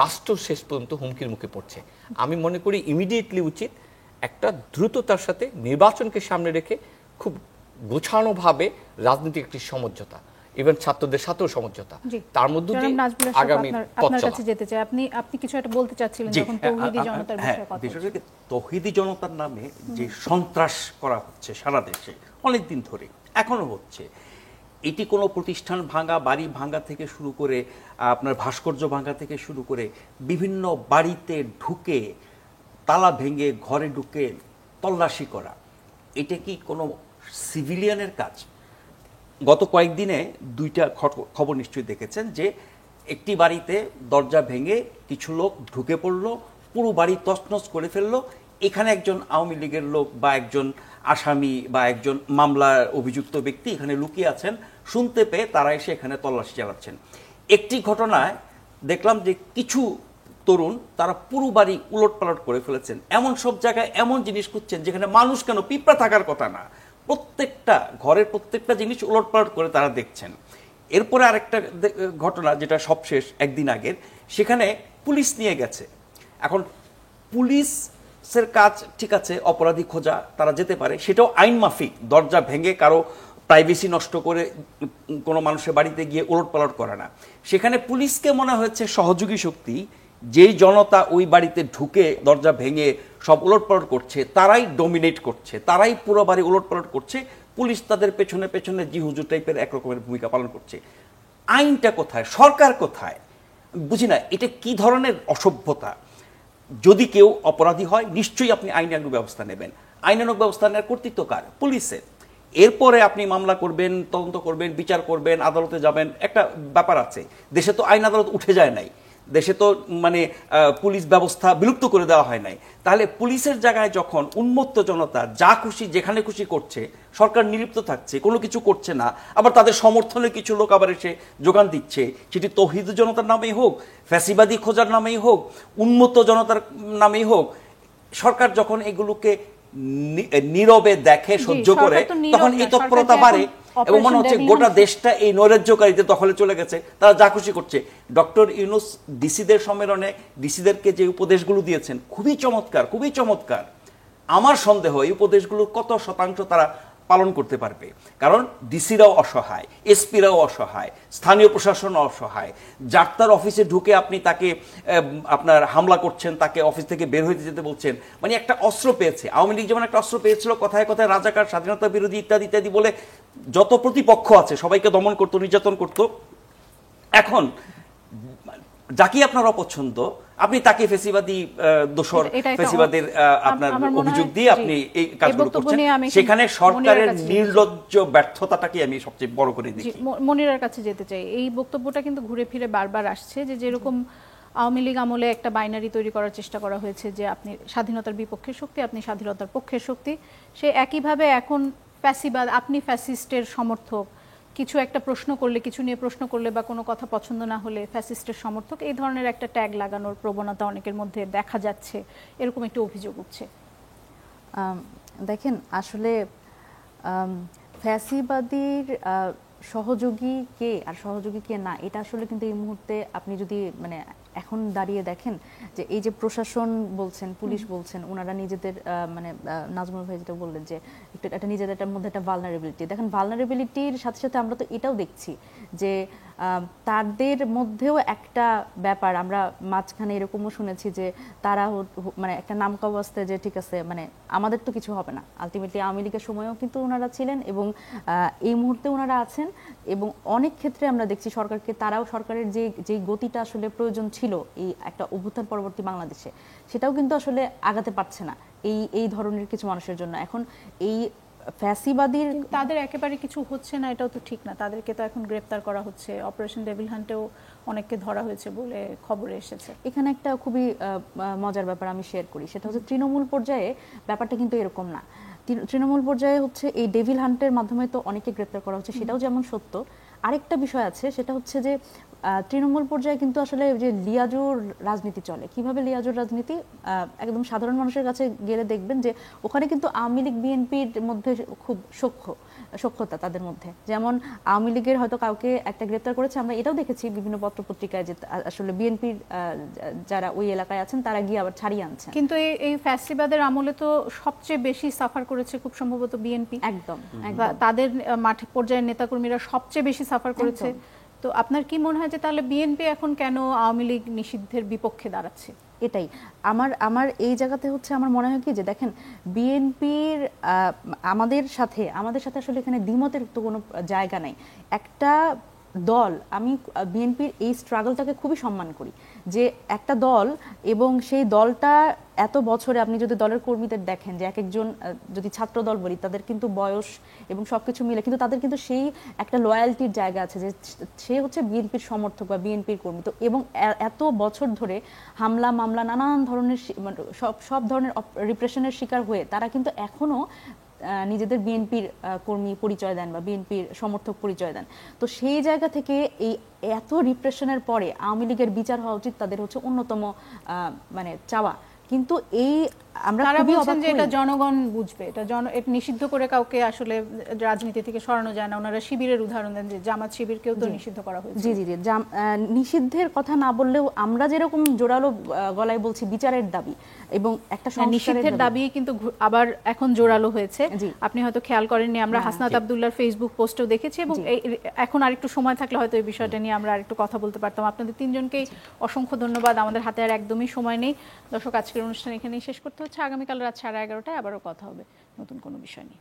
রাষ্ট্র শেষ পর্যন্ত হুমকির মুখে পড়ছে। আমি মনে করি ইমিডিয়েটলি উচিত একটা দ্রুততার সাথে নির্বাচনকে সামনে রেখে খুব গোছানোভাবে রাজনৈতিক একটি সমঝোতা, ইভেন ছাত্রদের সাথেও সমঝোতা, তার মধ্যে দিয়ে আগামী পথ চলা। কাছে যেতে চাই। আপনি কিছু একটা বলতে চাচ্ছিলেন যখন তৌহিদি জনতার বিষয়ে কথা বলছিলেন। তৌহিদি জনতার নামে যে সন্ত্রাস করা হচ্ছে সারা দেশে অনেক দিন ধরে, এখনো হচ্ছে, এটি কোনো প্রতিষ্ঠান ভাঙা, বাড়ি ভাঙা থেকে শুরু করে আপনার ভাস্কর্য ভাঙা থেকে শুরু করে বিভিন্ন বাড়িতে ঢুকে, তালা ভেঙে ঘরে ঢুকে তল্লাশি করা, এটা কি কোনো সিভিলিয়ানের কাজ? গত কয়েকদিনে দুইটা খবর নিশ্চয়ই দেখেছেন যে একটি বাড়িতে দরজা ভেঙে কিছু লোক ঢুকে পড়লো, পুরো বাড়ি তছনছ করে ফেললো। এখানে একজন আওয়ামী লীগের লোক বা একজন আসামি বা একজন মামলার অভিযুক্ত ব্যক্তি এখানে লুকিয়ে আছেন, শুনতে পেয়ে তারা এসে এখানে তল্লাশি চালাচ্ছেন। একটি ঘটনায় দেখলাম যে কিছু তরুণ তারা পুরো বাড়ি উলটপালট করে ফেলেছেন, এমন সব জায়গায় এমন জিনিস খুঁজছেন যেখানে মানুষ কেন, পিঁপড়া থাকার কথা না, প্রত্যেকটা ঘরের প্রত্যেকটা জিনিস উলটপালট করে তারা দেখছেন। এরপরে আরেকটা ঘটনা যেটা সবশেষ একদিন আগের, সেখানে পুলিশ নিয়ে গেছে। এখন পুলিশের কাজ ঠিক আছে, অপরাধী খোঁজা, তারা যেতে পারে, সেটাও আইন মাফিক, দরজা ভেঙে কারো প্রাইভেসি নষ্ট করে কোনো মানুষের বাড়িতে গিয়ে উলটপালট করে না। সেখানে পুলিশকে মনে হয়েছে সহযোগী শক্তি, যেই জনতা ওই বাড়িতে ঢুকে দরজা ভেঙে সব উলটপালট করছে, তারাই ডমিনেট করছে, তারাই পুরো বাড়ি উলটপালট করছে, পুলিশ তাদের পেছনে পেছনে জি হুজুর টাইপের একরকমের ভূমিকা পালন করছে। আইনটা কোথায়, সরকার কোথায়? বুঝি না এটা কি ধরনের অসভ্যতা। যদি কেউ অপরাধী হয় নিশ্চয়ই আপনি আইনানুগ ব্যবস্থা নেবেন। আইনানুগ ব্যবস্থা নেওয়ার কর্তৃত্ব কার? পুলিশের। এরপরে আপনি মামলা করবেন, তদন্ত করবেন, বিচার করবেন, আদালতে যাবেন, একটা ব্যাপার আছে। দেশে তো আইন আদালত উঠে যায় নাই, দেশে তো মানে পুলিশ ব্যবস্থা বিলুপ্ত করে দেওয়া হয় নাই। তাহলে পুলিশের জায়গায় যখন উন্মত্ত জনতা যা খুশি যেখানে খুশি করছে, সরকার নিলিপ্ত থাকছে, কোনো কিছু করছে না, আবার তাদের সমর্থনে কিছু লোক আবার এসে যোগান দিচ্ছে, সেটি তৌহিদ জনতার নামেই হোক, ফ্যাসিবাদী খোঁজার নামেই হোক, উন্মত্ত জনতার নামেই হোক, সরকার যখন এগুলোকে নীরবে দেখে, সহ্য করে, তখন এই তৎপরতা বাড়ে এবং মনে হচ্ছে গোটা দেশটা এই নৈরাজ্যকারীদের দখলে চলে গেছে, তারা যা খুশি করছে। ডক্টর ইউনূস ডিসিদের সম্মেলনে ডিসিদেরকে যে উপদেশগুলো দিয়েছেন খুবই চমৎকার, খুবই চমৎকার। আমার সন্দেহ এই উপদেশগুলো কত শতাংশ তারা পালন করতে পারবে, কারণ ডিসিরাও অসহায়, এসপিরাও অসহায়, স্থানীয় প্রশাসন অসহায়। যার তার অফিসে ঢুকে আপনি তাকে আপনার হামলা করছেন, তাকে অফিস থেকে বের হইতে যেতে বলছেন, মানে একটা অস্ত্র পেয়েছে। আওয়ামী লীগ যেমন একটা অস্ত্র পেয়েছিল, কথায় কথায় রাজাকার, স্বাধীনতা বিরোধী ইত্যাদি ইত্যাদি বলে যত প্রতিপক্ষ আছে সবাইকে দমন করতো, নির্যাতন করতো। এখন যাকে আপনার অপছন্দ আপনি তাকে ফেসিবাদী দোষর, ফেসিবাদের আপনার অভিযোগ দিয়ে আপনি এই কাজগুলো করছেন। সেখানে সরকারের নির্লজ্জ ব্যর্থতাটাকে আমি সবচেয়ে বড় করে দেখি। মনিরার কাছে যেতে চাই। এই বক্তব্যটা কিন্তু ঘুরে ফিরে বারবার আসছে যে যেরকম আওয়ামী লীগ আমলে একটা বাইনারি তৈরি করার চেষ্টা করা হয়েছে যে আপনি স্বাধীনতার বিপক্ষের শক্তি, আপনি স্বাধীনতার পক্ষের শক্তি, সে একইভাবে এখন ফ্যাসিবাদ, আপনি ফ্যাসিস্টের সমর্থক, কিছু একটা প্রশ্ন করলে, কিছু নিয়ে প্রশ্ন করলে বা কোনো কথা পছন্দ না হলে ফ্যাসিস্টের সমর্থক, এই ধরনের একটা ট্যাগ লাগানোর প্রবণতা অনেকের মধ্যে দেখা যাচ্ছে, এরকম একটা অভিযোগ উঠছে। দেখেন, আসলে ফ্যাসিবাদীর সহযোগী কে আর সহযোগী কে না, এটা আসলে কিন্তু এই মুহূর্তে আপনি যদি মানে এখন দাঁড়িয়ে দেখেন যে এই যে প্রশাসন বলছেন, পুলিশ বলছেন, ওনারা নিজেদের মানে নাজমুল ভাই যেটা বললেন যে একটা নিজেদের মধ্যে একটা ভালনারেবিলিটি, দেখেন ভালনারেবিলিটির সাথে সাথে আমরা তো এটাও দেখছি যে তাদের মধ্যেও একটা ব্যাপার, আমরা মাঝখানে এরকমও শুনেছি যে তারা মানে একটা নামকা অবস্থায় যে ঠিক আছে মানে আমাদের তো কিছু হবে না, আলটিমেটলি আওয়ামী লীগের সময়ও কিন্তু ওনারা ছিলেন এবং এই মুহূর্তে ওনারা আছেন। এবং অনেক ক্ষেত্রে আমরা দেখছি সরকারকে, তারাও সরকারের যে গতিটা আসলে প্রয়োজন ছিল এই একটা অভ্যুত্থান পরবর্তী বাংলাদেশে, সেটাও কিন্তু আসলে আগাতে পারছে না এই ধরনের কিছু মানুষের জন্য। এখন এই ফ্যাসিবাদীর তাদের একেবারে কিছু হচ্ছে না, এটাও তো ঠিক না। তাদেরকে তো এখন গ্রেপ্তার করা হচ্ছে, অপারেশন ডেভিল হান্টেও অনেককে ধরা হয়েছে বলে খবরে এসেছে। এখানে একটা খুবই মজার ব্যাপার আমি শেয়ার করি, সেটা হচ্ছে তৃণমূল পর্যায়ে ব্যাপারটা কিন্তু এরকম না। তৃণমূল পর্যায়ে হচ্ছে এই ডেভিল হান্টের মাধ্যমে তো অনেকে গ্রেপ্তার করা হচ্ছে, সেটাও যেমন সত্য। আরেকটা বিষয় আছে, সেটা হচ্ছে যে তৃণমূল পর্যায়ে কিন্তু আসলে যে লিয়াজুর রাজনীতি চলে। কিভাবে লিয়াজুর রাজনীতি? একদম সাধারণ মানুষের কাছে গেলে দেখবেন যে ওখানে কিন্তু আওয়ামী লীগ বিএনপির মধ্যে খুব সখ্যতা তাদের মধ্যে। যেমন আওয়ামী লীগের হয়তো কাউকে একটা গ্রেপ্তার করেছে, আমরা এটাও দেখেছি বিভিন্ন পত্রপত্রিকায় যে আসলে বিএনপির যারা ওই এলাকায় আছেন তারা গিয়ে আবার ছাড়িয়ে আনছেন। কিন্তু এই ফ্যাসিবাদের আমলে তো সবচেয়ে বেশি সাফার করেছে খুব সম্ভবত বিএনপি। একদম তাদের মাঠে পর্যায়ের নেতাকর্মীরা সবচেয়ে বেশি সাফার করেছে। তো আপনার কি মনে হয় যে তাহলে বিএনপি এখন কেন আওয়ামী লীগ নিষিদ্ধের বিপক্ষে দাঁড়াচ্ছে? এটাই আমার এই জায়গাতে হচ্ছে আমার মনে হয় কি যে দেখেন, বিএনপির আমাদের সাথে আসলে এখানে দ্বিমতের তো কোনো জায়গা নাই। একটা দল, আমি বিএনপির এই স্ট্রাগলটাকে খুবই সম্মান করি যে একটা দল, এবং সেই দলটা এত বছরে আপনি যদি দলের কর্মীদের দেখেন যে এক একজন, যদি ছাত্র দল বলি, তাদের কিন্তু বয়স এবং সবকিছু মিলে কিন্তু তাদের কিন্তু সেই একটা লয়ালটির জায়গা আছে যে সে হচ্ছে বিএনপির সমর্থক বা বিএনপির কর্মী। তো এবং এত বছর ধরে হামলা মামলা নানান ধরনের সব ধরনের রিপ্রেশনের শিকার হয়ে তারা কিন্তু এখনো নিজেদের বিএনপির কর্মী পরিচয় দেন বা বিএনপির সমর্থক পরিচয় দেন। তো সেই জায়গা থেকে এই এত রিপ্রেশনের পরে আওয়ামী লীগের বিচার হওয়া উচিত তাদের হচ্ছে অন্যতম মানে চাওয়া। কিন্তু এই আমরা খুবই অবাক যে এটা জনগণ বুঝবে, এটা নিষিদ্ধ করে কাউকে আসলে রাজনীতি থেকে সরানো যায় না। ওনারা শিবিরের উদাহরণ দেন যে জামাত শিবিরকেও তো নিষিদ্ধ করা হয়েছে। জি জি জি, নিষিদ্ধের কথা না বললেও আমরা যেরকম জোরালো গলায় বলছি বিচারের দাবি এবং একটা নিষিদ্ধের দাবি কিন্তু আবার এখন জোরালো হয়েছে। আপনি হয়তো খেয়াল করেননি, আমরা হাসনাত আব্দুল্লাহর ফেসবুক পোস্টেও দেখেছি এবং এখন আরেকটু সময় থাকলে হয়তো এই বিষয়টা নিয়ে আমরা আরেকটু কথা বলতে পারতাম। আপনাদের তিনজনকেই অসংখ্য ধন্যবাদ। আমাদের হাতে আর একদমই সময় নেই। দর্শক, আজকের অনুষ্ঠান এখানেই শেষ করতে হচ্ছে। আগামীকাল রাত 11:30টায় আবারও কথা হবে নতুন কোনো বিষয় নিয়ে।